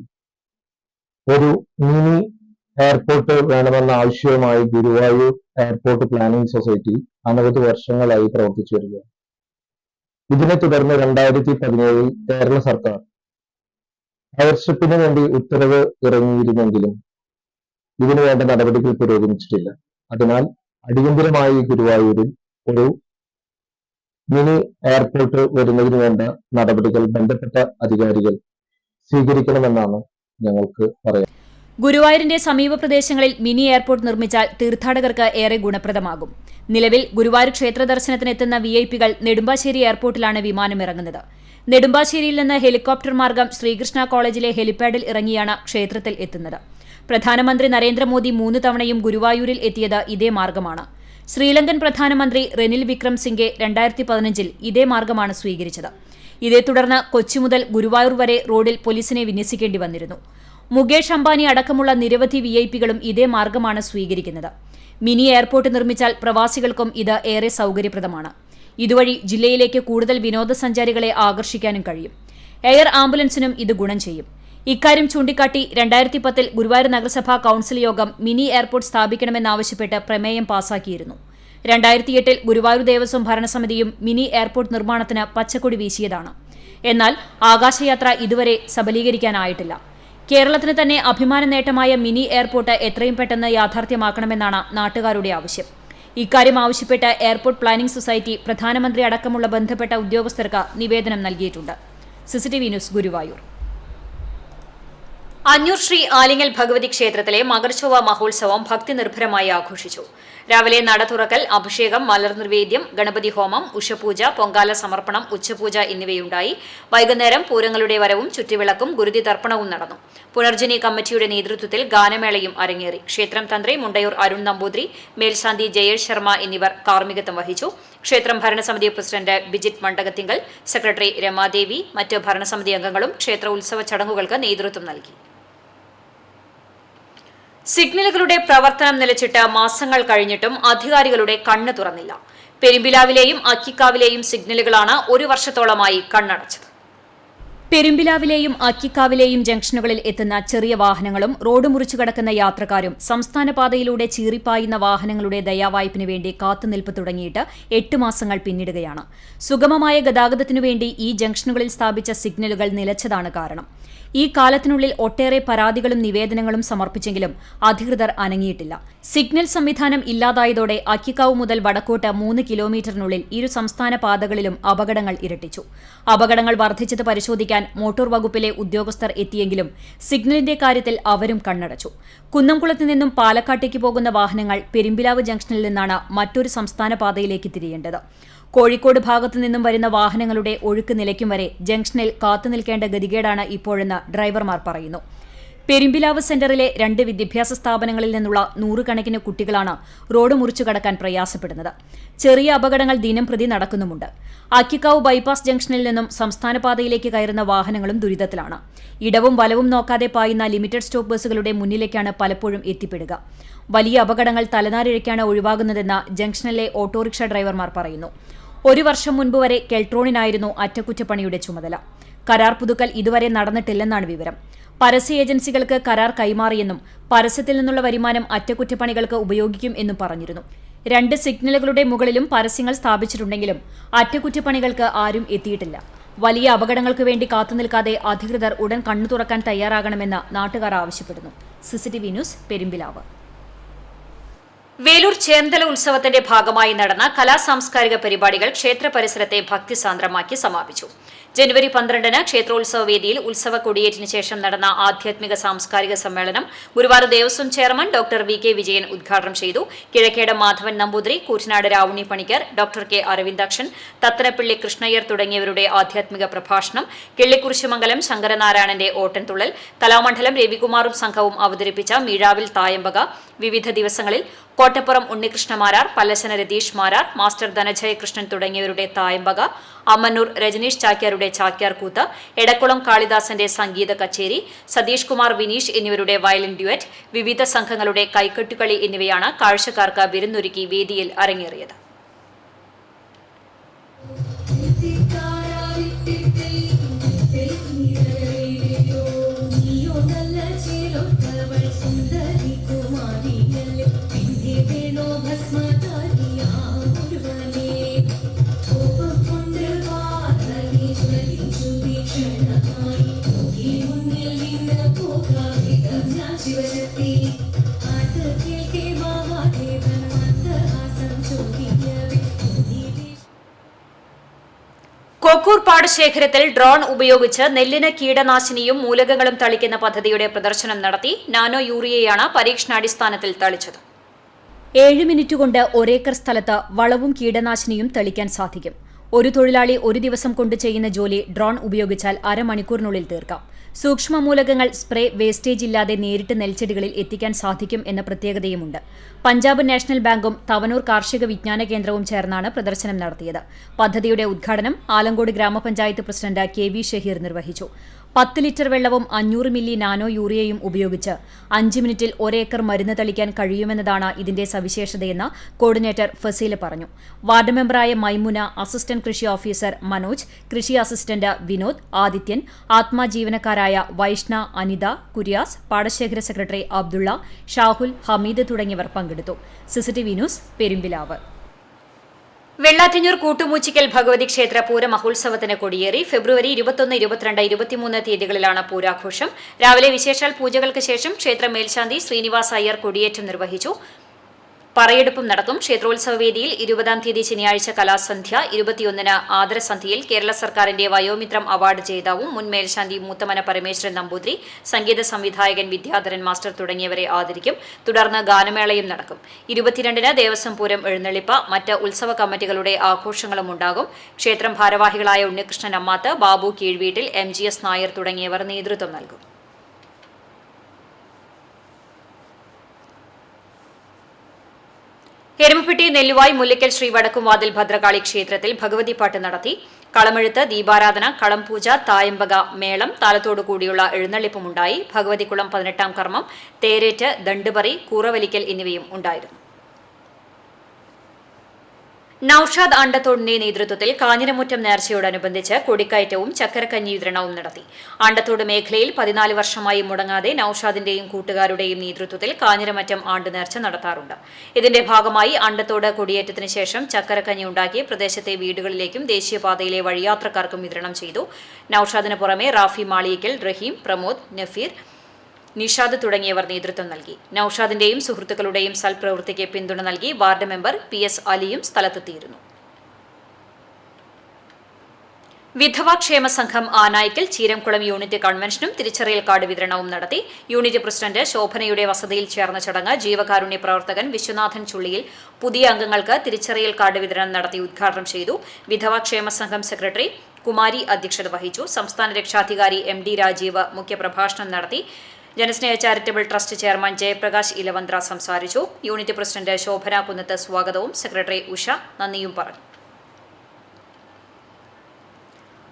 ഒരു മിനി എയർപോർട്ട് വേണമെന്ന ആവശ്യവുമായി ഗുരുവായൂർ എയർപോർട്ട് പ്ലാനിംഗ് സൊസൈറ്റി അനവധി വർഷങ്ങളായി പ്രവർത്തിച്ചു വരികയാണ്. ഇതിനെ തുടർന്ന് 2017 കേരള സർക്കാർ എയർസ്ട്രിപ്പിന് വേണ്ടി ഉത്തരവ് ഇറങ്ങിയിരുന്നെങ്കിലും ഇതിനു വേണ്ട നടപടികൾ പുരോഗമിച്ചിട്ടില്ല. അതിനാൽ അടിയന്തരമായി ഗുരുവായൂരിൽ ഒരു മിനി എയർപോർട്ട് വരുന്നതിന് വേണ്ട നടപടികൾ ബന്ധപ്പെട്ട അധികാരികൾ സ്വീകരിക്കണമെന്നാണ് ഞങ്ങൾക്ക് പറയാൻ. ഗുരുവായൂരിന്റെ സമീപ പ്രദേശങ്ങളിൽ മിനി എയർപോർട്ട് നിർമ്മിച്ചാൽ തീർത്ഥാടകർക്ക് ഏറെ ഗുണപ്രദമാകും. നിലവിൽ ഗുരുവായൂർ ക്ഷേത്ര ദർശനത്തിനെത്തുന്ന വിഐപികൾ നെടുമ്പാശ്ശേരി എയർപോർട്ടിലാണ് വിമാനം ഇറങ്ങുന്നത്. നെടുമ്പാശ്ശേരിയിൽ നിന്ന് ഹെലികോപ്റ്റർ മാർഗം ശ്രീകൃഷ്ണ കോളേജിലെ ഹെലിപാഡിൽ ഇറങ്ങിയാണ് ക്ഷേത്രത്തിൽ എത്തുന്നത്. പ്രധാനമന്ത്രി നരേന്ദ്രമോദി 3 തവണയും ഗുരുവായൂരിൽ എത്തിയത് ഇതേ മാർഗമാണ്. ശ്രീലങ്കൻ പ്രധാനമന്ത്രി റെനിൽ വിക്രം സിംഗെ 2015 ഇതേ മാർഗമാണ് സ്വീകരിച്ചത്. ഇതേ തുടർന്ന് കൊച്ചി മുതൽ ഗുരുവായൂർ വരെ റോഡിൽ പോലീസിനെ വിന്യസിക്കേണ്ടി വന്നിരുന്നു. മുകേഷ് അംബാനി അടക്കമുള്ള നിരവധി വിഐപികളും ഇതേ മാർഗമാണ് സ്വീകരിക്കുന്നത്. മിനി എയർപോർട്ട് നിർമ്മിച്ചാൽ പ്രവാസികൾക്കും ഇത് ഏറെ സൗകര്യപ്രദമാണ്. ഇതുവഴി ജില്ലയിലേക്ക് കൂടുതൽ വിനോദസഞ്ചാരികളെ ആകർഷിക്കാനും കഴിയും. എയർ ആംബുലൻസിനും ഇത് ഗുണം ചെയ്യും. ഇക്കാര്യം ചൂണ്ടിക്കാട്ടി 2010 ഗുരുവായൂർ നഗരസഭാ കൌൺസിൽ യോഗം മിനി എയർപോർട്ട് സ്ഥാപിക്കണമെന്നാവശ്യപ്പെട്ട് പ്രമേയം പാസാക്കിയിരുന്നു. 2008 ഗുരുവായൂർ ദേവസ്വം ഭരണസമിതിയും മിനി എയർപോർട്ട് നിർമ്മാണത്തിന് പച്ചക്കൊടി വീശിയതാണ്. എന്നാൽ ആകാശയാത്ര ഇതുവരെ സബലീകരിക്കാനായിട്ടില്ല. കേരളത്തിന് തന്നെ അഭിമാന നേട്ടമായ മിനി എയർപോർട്ട് എത്രയും പെട്ടെന്ന് യാഥാർത്ഥ്യമാക്കണമെന്നാണ് നാട്ടുകാരുടെ ആവശ്യം. ഇക്കാര്യം ആവശ്യപ്പെട്ട് എയർപോർട്ട് പ്ലാനിംഗ് സൊസൈറ്റി പ്രധാനമന്ത്രി അടക്കമുള്ള ബന്ധപ്പെട്ട ഉദ്യോഗസ്ഥർക്ക് നിവേദനം നൽകിയിട്ടുണ്ട്. CCTV news, Guruvayur. അഞ്ഞൂർ ശ്രീ ആലിങ്ങൽ ഭഗവതി ക്ഷേത്രത്തിലെ മകർചൊവ്വ മഹോത്സവം ഭക്തിനിർഭരമായി ആഘോഷിച്ചു. രാവിലെ നട തുറക്കൽ, അഭിഷേകം, മലർനിർവേദ്യം, ഗണപതി ഹോമം, ഉഷപൂജ, പൊങ്കാല സമർപ്പണം, ഉച്ചപൂജ എന്നിവയുണ്ടായി. വൈകുന്നേരം പൂരങ്ങളുടെ വരവും ചുറ്റുവിളക്കും ഗുരുതി തർപ്പണവും നടന്നു. പുനർജനി കമ്മിറ്റിയുടെ നേതൃത്വത്തിൽ ഗാനമേളയും അരങ്ങേറി. ക്ഷേത്രം തന്ത്രി മുണ്ടയൂർ അരുൺ നമ്പൂതിരി, മേൽശാന്തി ജയേഷ് ശർമ്മ എന്നിവർ കാർമ്മികത്വം വഹിച്ചു. ക്ഷേത്രം ഭരണസമിതി പ്രസിഡന്റ് ബിജിത് മണ്ടകത്തിങ്കൽ, സെക്രട്ടറി രമാദേവി, മറ്റ് ഭരണസമിതി അംഗങ്ങളും ക്ഷേത്ര ഉത്സവ ചടങ്ങുകൾക്ക് നേതൃത്വം നൽകി. സിഗ്നലുകളുടെ പ്രവർത്തനം നിലച്ചിട്ട് മാസങ്ങൾ കഴിഞ്ഞിട്ടും അധികാരികളുടെ കണ്ണ് തുറന്നില്ല. പെരുമ്പിലാവിലെയും അക്കിക്കാവിലെയും സിഗ്നലുകളാണ് 1 വർഷത്തോളമായി കണ്ണടച്ചത്. പെരുമ്പിലാവിലെയും അക്കിക്കാവിലെയും ജംഗ്ഷനുകളിൽ എത്തുന്ന ചെറിയ വാഹനങ്ങളും റോഡ് മുറിച്ചു കടക്കുന്ന യാത്രക്കാരും സംസ്ഥാന പാതയിലൂടെ ചീറിപ്പായുന്ന വാഹനങ്ങളുടെ ദയാവായ്പിനു വേണ്ടി കാത്തുനിൽപ്പ് തുടങ്ങിയിട്ട് 8 മാസങ്ങൾ പിന്നിടുകയാണ്. സുഗമമായ ഗതാഗതത്തിനു വേണ്ടി ഈ ജംഗ്ഷനുകളിൽ സ്ഥാപിച്ച സിഗ്നലുകൾ നിലച്ചതാണ് കാരണം. ഈ കാലത്തിനുള്ളിൽ ഒട്ടേറെ പരാതികളും നിവേദനങ്ങളും സമർപ്പിച്ചെങ്കിലും അധികൃതർ അനങ്ങിയിട്ടില്ല. സിഗ്നൽ സംവിധാനം ഇല്ലാതായതോടെ അക്കിക്കാവ് മുതൽ വടക്കോട്ട് 3 കിലോമീറ്ററിനുള്ളിൽ ഇരു സംസ്ഥാന പാതകളിലും അപകടങ്ങൾ ഇരട്ടിച്ചു. അപകടങ്ങൾ വർദ്ധിച്ചത് പരിശോധിക്കാൻ മോട്ടോർ വകുപ്പിലെ ഉദ്യോഗസ്ഥർ എത്തിയെങ്കിലും സിഗ്നലിന്റെ കാര്യത്തിൽ അവരും കണ്ണടച്ചു. കുന്നംകുളത്ത് നിന്നും പാലക്കാട്ടേക്ക് പോകുന്ന വാഹനങ്ങൾ പെരുമ്പിലാവ് ജംഗ്ഷനിൽ നിന്നാണ് മറ്റൊരു സംസ്ഥാന പാതയിലേക്ക് തിരിയേണ്ടത്. കോഴിക്കോട് ഭാഗത്തു നിന്നും വരുന്ന വാഹനങ്ങളുടെ ഒഴുക്ക് നിലയ്ക്കും വരെ ജംഗ്ഷനിൽ കാത്തുനിൽക്കേണ്ട ഗതികേടാണ് ഇപ്പോഴെന്ന് ഡ്രൈവർമാർ പറയുന്നു. പെരുമ്പിലാവ് സെന്ററിലെ 2 വിദ്യാഭ്യാസ സ്ഥാപനങ്ങളിൽ നിന്നുള്ള 100 കണക്കിന് കുട്ടികളാണ് റോഡ് മുറിച്ചു കടക്കാൻ പ്രയാസപ്പെടുന്നത്. ചെറിയ അപകടങ്ങൾ ദിനംപ്രതി നടക്കുന്നുമുണ്ട്. അക്കിക്കാവ് ബൈപ്പാസ് ജംഗ്ഷനിൽ നിന്നും സംസ്ഥാന പാതയിലേക്ക് കയറുന്ന വാഹനങ്ങളും ദുരിതത്തിലാണ്. ഇടവും വലവും നോക്കാതെ പായുന്ന ലിമിറ്റഡ് സ്റ്റോപ്പ് ബസ്സുകളുടെ മുന്നിലേക്കാണ് പലപ്പോഴും എത്തിപ്പെടുക. വലിയ അപകടങ്ങൾ തലനാരിഴയ്ക്കാണ് ഒഴിവാകുന്നതെന്ന് ജംഗ്ഷനിലെ ഓട്ടോറിക്ഷ ഡ്രൈവർമാർ പറയുന്നു. 1 വർഷം മുൻപ് വരെ കെൽട്രോണിനായിരുന്നു അറ്റകുറ്റപ്പണിയുടെ ചുമതല. കരാർ പുതുക്കൽ ഇതുവരെ നടന്നിട്ടില്ലെന്നാണ് വിവരം. പരസ്യ ഏജൻസികൾക്ക് കരാർ കൈമാറിയെന്നും പരസ്യത്തിൽ നിന്നുള്ള വരുമാനം അറ്റകുറ്റപ്പണികൾക്ക് ഉപയോഗിക്കും എന്നും പറഞ്ഞിരുന്നു. 2 സിഗ്നലുകളുടെ മുകളിലും പരസ്യങ്ങൾ സ്ഥാപിച്ചിട്ടുണ്ടെങ്കിലും അറ്റകുറ്റപ്പണികൾക്ക് ആരും എത്തിയിട്ടില്ല. വലിയ അപകടങ്ങൾക്ക് വേണ്ടി കാത്തുനിൽക്കാതെ അധികൃതർ ഉടൻ കണ്ണു തുറക്കാൻ തയ്യാറാകണമെന്ന് നാട്ടുകാർ ആവശ്യപ്പെടുന്നു. CCTV news, Perumpilavu. വേലൂർ ചേർന്തല ഉത്സവത്തിന്റെ ഭാഗമായി നടന്ന കലാസാംസ്കാരിക പരിപാടികൾ ക്ഷേത്ര പരിസരത്തെ ഭക്തിസാന്ദ്രമാക്കി സമാപിച്ചു. ജനുവരി 12-ന് ക്ഷേത്രോത്സവ വേദിയിൽ ഉത്സവ കൊടിയേറ്റിന് ശേഷം നടന്ന ആധ്യാത്മിക സാംസ്കാരിക സമ്മേളനം Guruvayur Devaswom chairman doctor V K Vijayan ഉദ്ഘാടനം ചെയ്തു. കിഴക്കേടം മാധവൻ നമ്പൂതിരി, കൂറ്റനാട് രാവുണ്ണി പണിക്കർ, ഡോക്ടർ കെ അരവിന്ദാക്ഷൻ, തത്തനപ്പള്ളി കൃഷ്ണയ്യർ തുടങ്ങിയവരുടെ ആധ്യാത്മിക പ്രഭാഷണം, കിള്ളിക്കുറിശിമംഗലം ശങ്കരനാരായണന്റെ ഓട്ടൻതുള്ളൽ, കലാമണ്ഡലം രവികുമാറും സംഘവും അവതരിപ്പിച്ച മീഴാവിൽ തായമ്പക, വിവിധ ദിവസങ്ങളിൽ കോട്ടപ്പുറം ഉണ്ണികൃഷ്ണമാരാർ, പല്ലശന രതീഷ് മാരാർ, മാസ്റ്റർ ധനജയ കൃഷ്ണൻ തുടങ്ങിയവരുടെ തായമ്പക, അമ്മന്നൂർ രജനീഷ് ചാക്യാരുടെ ചാക്യാർ കൂത്ത്, എടക്കുളം കാളിദാസന്റെ സംഗീത കച്ചേരി, സതീഷ് കുമാർ വിനീഷ് എന്നിവരുടെ വയലിൻ ഡ്യുവറ്റ്, വിവിധ സംഘങ്ങളുടെ കൈകൊട്ടുകളി എന്നിവയാണ് കാഴ്ചക്കാർക്ക് വിരുന്നൊരുക്കി വേദിയിൽ അരങ്ങേറിയത്. പാടശേഖരത്തിൽ ഡ്രോൺ ഉപയോഗിച്ച് നെല്ലിന് കീടനാശിനിയും മൂലകങ്ങളും തളിക്കുന്ന പദ്ധതിയുടെ പ്രദർശനം നടത്തി. നാനോ യൂറിയയാണ് പരീക്ഷണാടിസ്ഥാനത്തിൽ തളിച്ചത്. 7 മിനിറ്റ് കൊണ്ട് ഒരേക്കർ സ്ഥലത്ത് വളവും കീടനാശിനിയും തളിക്കാൻ സാധിക്കും. ഒരു തൊഴിലാളി ഒരു ദിവസം കൊണ്ട് ചെയ്യുന്ന ജോലി ഡ്രോൺ ഉപയോഗിച്ചാൽ അരമണിക്കൂറിനുള്ളിൽ തീർക്കാം. സൂക്ഷ്മ മൂലകങ്ങൾ സ്പ്രേ വേസ്റ്റേജ് ഇല്ലാതെ നേരിട്ട് നെൽച്ചെടികളിൽ എത്തിക്കാൻ സാധിക്കും എന്ന പ്രത്യേകതയുമുണ്ട്. പഞ്ചാബ് നാഷണൽ ബാങ്കും തവനൂർ കാർഷിക വിജ്ഞാന കേന്ദ്രവും ചേർന്നാണ് പ്രദർശനം നടത്തിയത്. പദ്ധതിയുടെ ഉദ്ഘാടനം ആലങ്കോട് ഗ്രാമപഞ്ചായത്ത് പ്രസിഡന്റ് KV ഷഹീർ നിർവഹിച്ചു. 10 ലിറ്റർ വെള്ളവും 500 മില്ലി നാനോ യൂറിയയും ഉപയോഗിച്ച് 5 മിനിറ്റിൽ ഒരേക്കർ മരുന്ന് തളിക്കാൻ കഴിയുമെന്നതാണ് ഇതിന്റെ സവിശേഷതയെന്ന് കോർഡിനേറ്റർ ഫസീല പറഞ്ഞു. വാർഡ് മെമ്പറായ മൈമുന, അസിസ്റ്റന്റ് കൃഷി ഓഫീസർ മനോജ്, കൃഷി അസിസ്റ്റന്റ് വിനോദ്, ആദിത്യൻ, ആത്മാ ജീവനക്കാരായ വൈഷ്ണ, അനിത, കുര്യാസ്, പാടശേഖര സെക്രട്ടറി അബ്ദുള്ള, ഷാഹുൽ, ഹമീദ് തുടങ്ങിയവർ പങ്കെടുത്തു. CCTV news, Perumpilavu. വെള്ളാറ്റിഞ്ഞൂർ കൂട്ടുമൂച്ചിക്കൽ ഭഗവതി ക്ഷേത്ര പൂരമഹോത്സവത്തിന് കൊടിയേറി. ഫെബ്രുവരി 21, 22, 23 തീയതികളിലാണ് പൂരാഘോഷം. രാവിലെ വിശേഷാൽ പൂജകൾക്ക് ശേഷം ക്ഷേത്ര മേൽശാന്തി ശ്രീനിവാസ് അയ്യർ കൊടിയേറ്റം നിർവഹിച്ചു. പറയെടുപ്പും നടക്കും. ക്ഷേത്രോത്സവ വേദിയിൽ 20-ാം തീയതി ശനിയാഴ്ച കലാസന്ധ്യ, 21-ന് ആദരസന്ധ്യയിൽ കേരള സർക്കാരിന്റെ വയോമിത്രം അവാർഡ് ജേതാവും മുൻ മേൽശാന്തി മൂത്തമന പരമേശ്വരൻ നമ്പൂതിരി, സംഗീത സംവിധായകൻ വിദ്യാധരൻ മാസ്റ്റർ തുടങ്ങിയവരെ ആദരിക്കും. തുടർന്ന് ഗാനമേളയും നടക്കും. 22-ന് ദേവസ്വം പൂരം എഴുന്നള്ളിപ്പ്, മറ്റ് ഉത്സവ കമ്മിറ്റികളുടെ ആഘോഷങ്ങളും ഉണ്ടാകും. ക്ഷേത്രം ഭാരവാഹികളായ ഉണ്ണികൃഷ്ണൻ അമ്മാത്ത്, ബാബു കീഴ്വീട്ടിൽ, MGS നായർ തുടങ്ങിയവർ നേതൃത്വം നൽകും. എരുമപ്പെട്ടി നെല്ലുവായ് മുല്ലയ്ക്കൽ ശ്രീ വടക്കുംവാതിൽ ഭദ്രകാളി ക്ഷേത്രത്തിൽ ഭഗവതിപ്പാട്ട് നടത്തി. കളമെഴുത്ത്, ദീപാരാധന, കളംപൂജ, തായമ്പക, മേളം, താലത്തോടു കൂടിയുള്ള എഴുന്നള്ളിപ്പുമുണ്ടായി. ഭഗവതിക്കുളം 18-ാം കർമ്മം, തേരേറ്റ്, ദണ്ടുപറി, കൂറവലിക്കൽ എന്നിവയും ഉണ്ടായിരുന്നു. നൌഷാദ് ആണ്ടത്തോടിന്റെ നേതൃത്വത്തിൽ കാഞ്ഞിരമുറ്റം നേർച്ചയോടനുബന്ധിച്ച് കൊടിക്കയറ്റവും ചക്കരക്കഞ്ഞി വിതരണവും നടത്തി. ആണ്ടത്തോട് മേഖലയിൽ 14 വർഷമായി മുടങ്ങാതെ നൌഷാദിന്റെയും കൂട്ടുകാരുടെയും നേതൃത്വത്തിൽ കാഞ്ഞിരമറ്റം ആണ്ട് നേർച്ച നടത്താറുണ്ട്. ഇതിന്റെ ഭാഗമായി ആണ്ടത്തോട് കൊടിയേറ്റത്തിന് ശേഷം ചക്കരക്കഞ്ഞി ഉണ്ടാക്കി പ്രദേശത്തെ വീടുകളിലേക്കും ദേശീയപാതയിലെ വഴിയാത്രക്കാർക്കും വിതരണം ചെയ്തു. നൌഷാദിന് പുറമെ റാഫി മാളിയക്കൽ, റഹീം, പ്രമോദ്, നഫീർ, നിഷാദ് തുടങ്ങിയവർ നേതൃത്വം നൽകി. നൌഷാദിന്റെയും സുഹൃത്തുക്കളുടെയും സൽപ്രവൃത്തിക്ക് പിന്തുണ നൽകി വാർഡ് മെമ്പർ PS അലിയും സ്ഥലത്തെത്തിയിരുന്നു. വിധവാ ക്ഷേമ സംഘം ആനായിക്കൽ ചീരംകുളം യൂണിറ്റ് കൺവെൻഷനും തിരിച്ചറിയൽ കാർഡ് വിതരണവും നടത്തി. യൂണിറ്റ് പ്രസിഡന്റ് ശോഭനയുടെ വസതിയിൽ ചേർന്ന ചടങ്ങ് ജീവകാരുണ്യ പ്രവർത്തകൻ വിശ്വനാഥൻ ചുള്ളിയിൽ പുതിയ അംഗങ്ങൾക്ക് തിരിച്ചറിയൽ കാർഡ് വിതരണം നടത്തി ഉദ്ഘാടനം ചെയ്തു. വിധവാ ക്ഷേമ സംഘം സെക്രട്ടറി കുമാരി അധ്യക്ഷത വഹിച്ചു. സംസ്ഥാന രക്ഷാധികാരി MD രാജീവ് മുഖ്യപ്രഭാഷണം നടത്തി. ജനസ്നേഹ ചാരിറ്റബിൾ ട്രസ്റ്റ് ചെയർമാൻ ജയപ്രകാശ് ഇലവന്ത്ര സംസാരിച്ചു. യൂണിറ്റ് പ്രസിഡന്റ് ശോഭന കുന്നത്ത് സ്വാഗതവും സെക്രട്ടറി ഉഷ നന്ദിയും പറഞ്ഞു.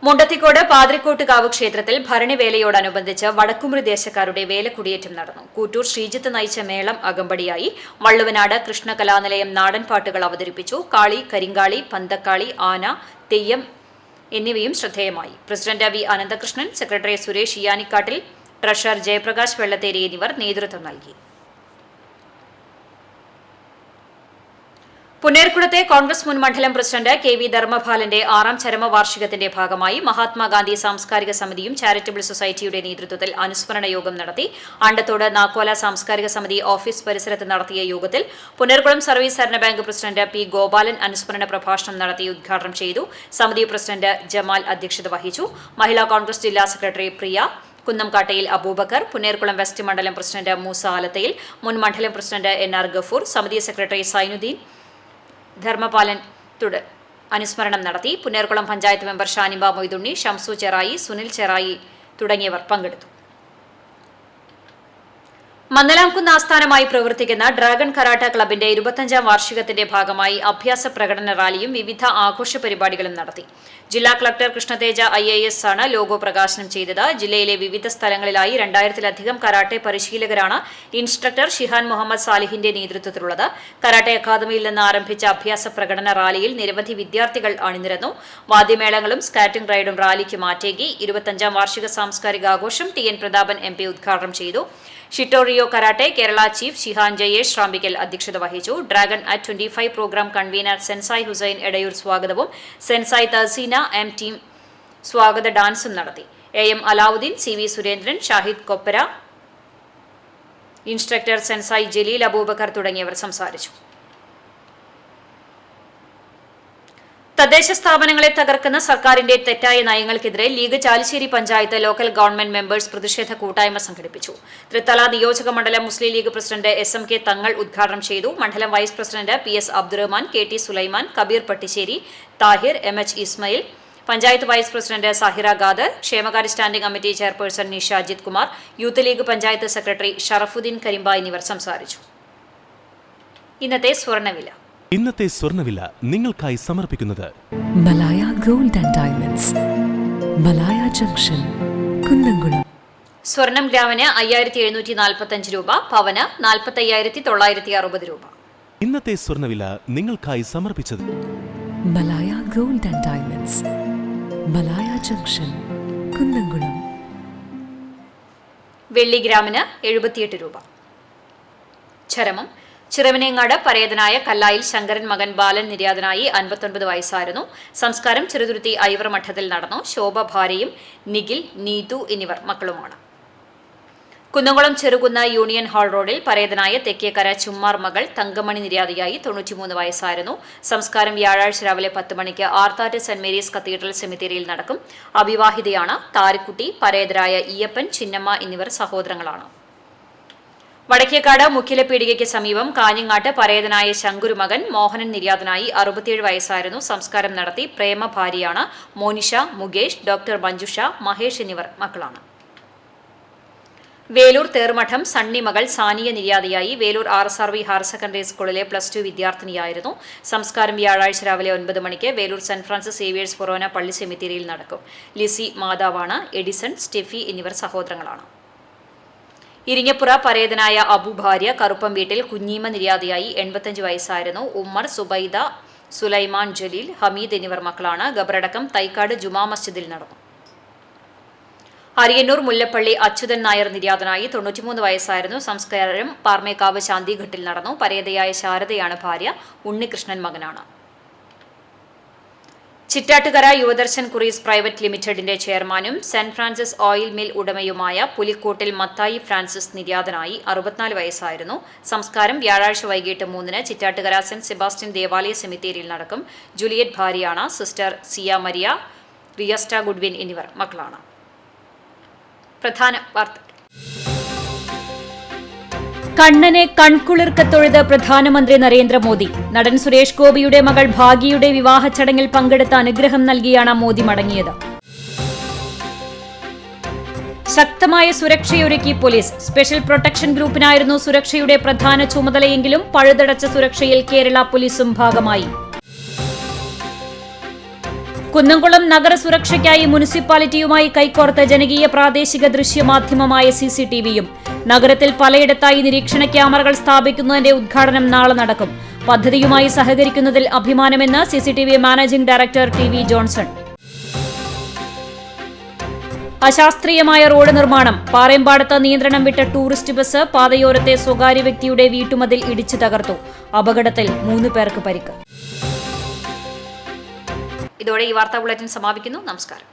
മുണ്ടത്തിക്കോട് പാതിരിക്കോട്ടുകാവ് ക്ഷേത്രത്തിൽ ഭരണിവേലയോടനുബന്ധിച്ച് വടക്കുമുറി ദേശക്കാരുടെ വേലക്കുടിയേറ്റം നടന്നു. കൂറ്റൂർ ശ്രീജിത്ത് നയിച്ച മേളം അകമ്പടിയായി. വള്ളുവനാട് കൃഷ്ണകലാനിലയം നാടൻ പാട്ടുകൾ അവതരിപ്പിച്ചു. കാളി, കരിങ്കാളി, പന്തക്കാളി, ആന, തെയ്യം എന്നിവയും ശ്രദ്ധേയമായി. President V Ananthakrishnan, secretary Suresh Iyanikkattil, treasurer Jayaprakash Vellatheri എന്നിവർ നേതൃത്വം നൽകി. പുന്നേർകുളത്തെ കോൺഗ്രസ് മുൻ മണ്ഡലം പ്രസിഡന്റ് KV ധർമ്മപാലന്റെ 6ാം ചരമവാർഷികത്തിന്റെ ഭാഗമായി മഹാത്മാഗാന്ധി സാംസ്കാരിക സമിതിയും ചാരിറ്റബിൾ സൊസൈറ്റിയുടെ നേതൃത്വത്തിൽ അനുസ്മരണ യോഗം നടത്തി. ആണ്ടത്തോട് നാക്കോല സാംസ്കാരിക സമിതി ഓഫീസ് പരിസരത്ത് നടത്തിയ യോഗത്തിൽ പുന്നേർകുളം സർവീസ് സഹകരണ ബാങ്ക് പ്രസിഡന്റ് P ഗോപാലൻ അനുസ്മരണ പ്രഭാഷണം നടത്തി ഉദ്ഘാടനം ചെയ്തു. സമിതി പ്രസിഡന്റ് ജമാൽ അധ്യക്ഷത വഹിച്ചു. മഹിളാ കോൺഗ്രസ് ജില്ലാ സെക്രട്ടറി പ്രിയ, കുന്നംകാട്ടയിൽ അബൂബക്കർ, പുന്നേർകുളം വെസ്റ്റ് മണ്ഡലം പ്രസിഡന്റ് മൂസ ആലത്തയിൽ, മുൻ മണ്ഡലം പ്രസിഡന്റ് NR ഗഫൂർ, സമിതി സെക്രട്ടറി സൈനുദ്ദീൻ, ധർമ്മപാലൻ അനുസ്മരണം നടത്തി. പുന്നേർകുളം പഞ്ചായത്ത് മെമ്പർ ഷാനിബ മൊയ്തുണ്ണി, ഷംസു ചെറായി, സുനിൽ ചെറായി തുടങ്ങിയവർ പങ്കെടുത്തു. മന്നലാംകുന്ന് ആസ്ഥാനമായി പ്രവർത്തിക്കുന്ന ഡ്രാഗൺ കരാട്ട ക്ലബിന്റെ 25ാം വാർഷികത്തിന്റെ ഭാഗമായി അഭ്യാസ പ്രകടന റാലിയും വിവിധ ആഘോഷ പരിപാടികളും നടത്തി. ജില്ലാ കളക്ടർ കൃഷ്ണതേജ IAS ആണ് ലോഗോ പ്രകാശനം ചെയ്തത്. ജില്ലയിലെ വിവിധ സ്ഥലങ്ങളിലായി 2000-ലധികം കരാട്ടെ പരിശീലകരാണ് ഇൻസ്ട്രക്ടർ ഷിഹാൻ മുഹമ്മദ് സാലിഹിന്റെ നേതൃത്വത്തിലുള്ളത്. കരാട്ടെ അക്കാദമിയിൽ നിന്ന് ആരംഭിച്ച അഭ്യാസ പ്രകടന റാലിയിൽ നിരവധി വിദ്യാർത്ഥികൾ അണിനിരന്നു. വാദ്യമേളങ്ങളും സ്കാറ്റിംഗ് റൈഡും റാലിക്ക് മാറ്റേകി. 25ാം വാർഷിക സാംസ്കാരിക ആഘോഷം TN പ്രതാപൻ MP ഉദ്ഘാടനം ചെയ്തു. Shitoryu karate Kerala chief shihan Jayesh Rambikkal അധ്യക്ഷത വഹിച്ചു. Dragon at 25 programme convener sensei Hussain Edayur സ്വാഗതവും സെൻസായ് തഹസീന M ടീം സ്വാഗത ഡാൻസും നടത്തി. AM Alavudheen, CV Surendran, Shahid Koppara, instructor sensei Jaleel Abubakar തുടങ്ങിയവർ സംസാരിച്ചു. തദ്ദേശ സ്ഥാപനങ്ങളെ തകർക്കുന്ന സർക്കാരിന്റെ തെറ്റായ നയങ്ങൾക്കെതിരെ league Chalissery panchayat local government members പ്രതിഷേധ കൂട്ടായ്മ സംഘടിപ്പിച്ചു. തൃത്തല നിയോജക മണ്ഡലം മുസ്ലിം ലീഗ് പ്രസിഡന്റ് SMK തങ്ങൾ ഉദ്ഘാടനം ചെയ്തു. മണ്ഡലം vice president PS Abdurahman, KT Sulaiman, Kabeer Pattissery, Thahir, MH Ismail, panchayat vice president Sahira Khader, ക്ഷേമകാര്യ standing committee chairperson Nisha Ajith Kumar, youth league panchayat secretary Sharafudheen Karimba എന്നിവർ സംസാരിച്ചു. ഇന്നത്തെ സ്വർണ്ണവില നിങ്ങൾക്കായി സമർപ്പിക്കുന്നത് Malaya gold and diamonds, Malaya junction, Kunnamkulam. സ്വർണം ഗ്രാമിന് 5745 രൂപ, പവന് 45,960 രൂപ. ഇന്നത്തെ സ്വർണ്ണവില നിങ്ങൾക്കായി സമർപ്പിച്ചത് Malaya gold and diamonds, Malaya junction, Kunnamkulam. വെള്ളി ഗ്രാമിന് 78 രൂപ. ചരമം ചിറവനേങ്ങാട് പരേതനായ കല്ലായിൽ ശങ്കരൻ മകൻ ബാലൻ നിര്യാതനായി 59 വയസ്സായിരുന്നു. സംസ്കാരം ചെറുതുരുത്തി ഐവർ മഠത്തിൽ നടന്നു. ശോഭ ഭാര്യയും നിഖിൽ, നീതു എന്നിവർ മക്കളുമാണ്. കുന്നംകുളം ചെറുകുന്ന് യൂണിയൻ ഹാൾ റോഡിൽ പരേതനായ തെക്കേക്കര ചുമ്മാർ മകൾ തങ്കമണി നിര്യാതയായി 93 വയസ്സായിരുന്നു. സംസ്കാരം വ്യാഴാഴ്ച രാവിലെ 10 മണിക്ക് ആർത്താറ്റ് സെന്റ് മേരീസ് കത്തീഡ്രൽ സെമിത്തേരിയിൽ നടക്കും. അവിവാഹിതയാണ്. താരക്കുട്ടി, പരേതരായ ഈയപ്പൻ, ചിന്നമ്മ എന്നിവർ സഹോദരങ്ങളാണ്. വടക്കേക്കാട് മുഖ്യല പീടികയ്ക്ക് സമീപം കാഞ്ഞങ്ങാട്ട് പരേതനായ ശങ്കുരു മകൻ മോഹനൻ നിര്യാതനായി 67 വയസ്സായിരുന്നു. സംസ്കാരം നടത്തി. പ്രേമ ഭാര്യയാണ്. മോനിഷ, മുകേഷ്, ഡോക്ടർ മഞ്ജുഷ, മഹേഷ് എന്നിവർ മക്കളാണ്. വേലൂർ തേർമഠം സണ്ണി മകൾ സാനിയ നിര്യാതയായി. വേലൂർ RSRV ഹയർ സെക്കൻഡറി സ്കൂളിലെ +2 വിദ്യാർത്ഥിനിയായിരുന്നു. സംസ്കാരം വ്യാഴാഴ്ച രാവിലെ 9 മണിക്ക് Velur saint Francis Xavier's Forane പള്ളി സെമിത്തേരിയിൽ നടക്കും. ലിസി മാതാവാണ്. എഡിസൺ, സ്റ്റെഫി എന്നിവർ സഹോദരങ്ങളാണ്. ഇരിങ്ങപ്പുറ പരേതനായ അബു ഭാര്യ കറുപ്പം വീട്ടിൽ കുഞ്ഞീമ നിര്യാതയായി 85 വയസ്സായിരുന്നു. ഉമ്മർ, സുബൈദ, സുലൈമാൻ, ജലീൽ, ഹമീദ് എന്നിവർ മക്കളാണ്. ഖബറടക്കം തൈക്കാട് ജുമാ മസ്ജിദിൽ നടന്നു. അരിയന്നൂർ മുല്ലപ്പള്ളി അച്യുതൻ നായർ നിര്യാതനായി 93 വയസ്സായിരുന്നു. സംസ്കാരം പാർമേക്കാവ് ശാന്തിഘട്ടിൽ നടന്നു. പരേതയായ ശാരദയാണ് ഭാര്യ. ഉണ്ണികൃഷ്ണൻ മകനാണ്. ചിറ്റാട്ടുകര യുവദർശൻ കുറീസ് പ്രൈവറ്റ് ലിമിറ്റഡിന്റെ ചെയർമാനും സെന്റ് ഫ്രാൻസിസ് ഓയിൽ മിൽ ഉടമയുമായ പുലിക്കോട്ടിൽ മത്തായി ഫ്രാൻസിസ് നിര്യാതനായി 64 വയസ്സായിരുന്നു. സംസ്കാരം വ്യാഴാഴ്ച വൈകിട്ട് 3-ന് ചിറ്റാട്ടുകര സെന്റ് സെബാസ്റ്റ്യൻ ദേവാലയ സെമിത്തേരിയിൽ നടക്കും. ജൂലിയറ്റ് ഭാര്യയാണ്. സിസ്റ്റർ സിയ മരിയ, റിയസ്റ്റ ഗുഡ്വിൻ എന്നിവർ മക്കളാണ്. പ്രധാന വാർത്തകൾ. കണ്ണനെ കൺകുളിർക്ക തൊഴുത് പ്രധാനമന്ത്രി നരേന്ദ്രമോദി. നടൻ സുരേഷ് ഗോപിയുടെ മകൾ ഭാഗ്യയുടെ വിവാഹ ചടങ്ങിൽ പങ്കെടുത്ത അനുഗ്രഹം നൽകിയാണ് മോദി മടങ്ങിയത്. ശക്തമായ സുരക്ഷയൊരുക്കി പോലീസ്. സ്പെഷ്യൽ പ്രൊട്ടക്ഷൻ ഗ്രൂപ്പിനായിരുന്നു സുരക്ഷയുടെ പ്രധാന ചുമതലയെങ്കിലും പഴുതടച്ച സുരക്ഷയിൽ കേരള പോലീസും ഭാഗമായി. കുന്നംകുളം നഗര സുരക്ഷയ്ക്കായി മുനിസിപ്പാലിറ്റിയുമായി കൈകോർത്ത് ജനകീയ പ്രാദേശിക ദൃശ്യമാധ്യമമായ CCTVയും നഗരത്തിൽ പലയിടത്തായി നിരീക്ഷണ ക്യാമറകൾ സ്ഥാപിക്കുന്നതിന്റെ ഉദ്ഘാടനം നാളെ നടക്കും. പദ്ധതിയുമായി സഹകരിക്കുന്നതിൽ അഭിമാനമെന്ന് CCTV managing director TV Johnson. അശാസ്ത്രീയമായ റോഡ് നിർമ്മാണം. പാറേമ്പാടത്ത് നിയന്ത്രണം വിട്ട ടൂറിസ്റ്റ് ബസ് പാതയോരത്തെ സ്വകാര്യ വ്യക്തിയുടെ വീട്ടുമതിൽ ഇടിച്ചു തകർത്തു. അപകടത്തിൽ 3 പേർക്ക് പരിക്ക്. ഇതോടെ ഈ വാർത്താ ബുള്ളറ്റിൻ സമാപിക്കുന്നു. നമസ്കാരം.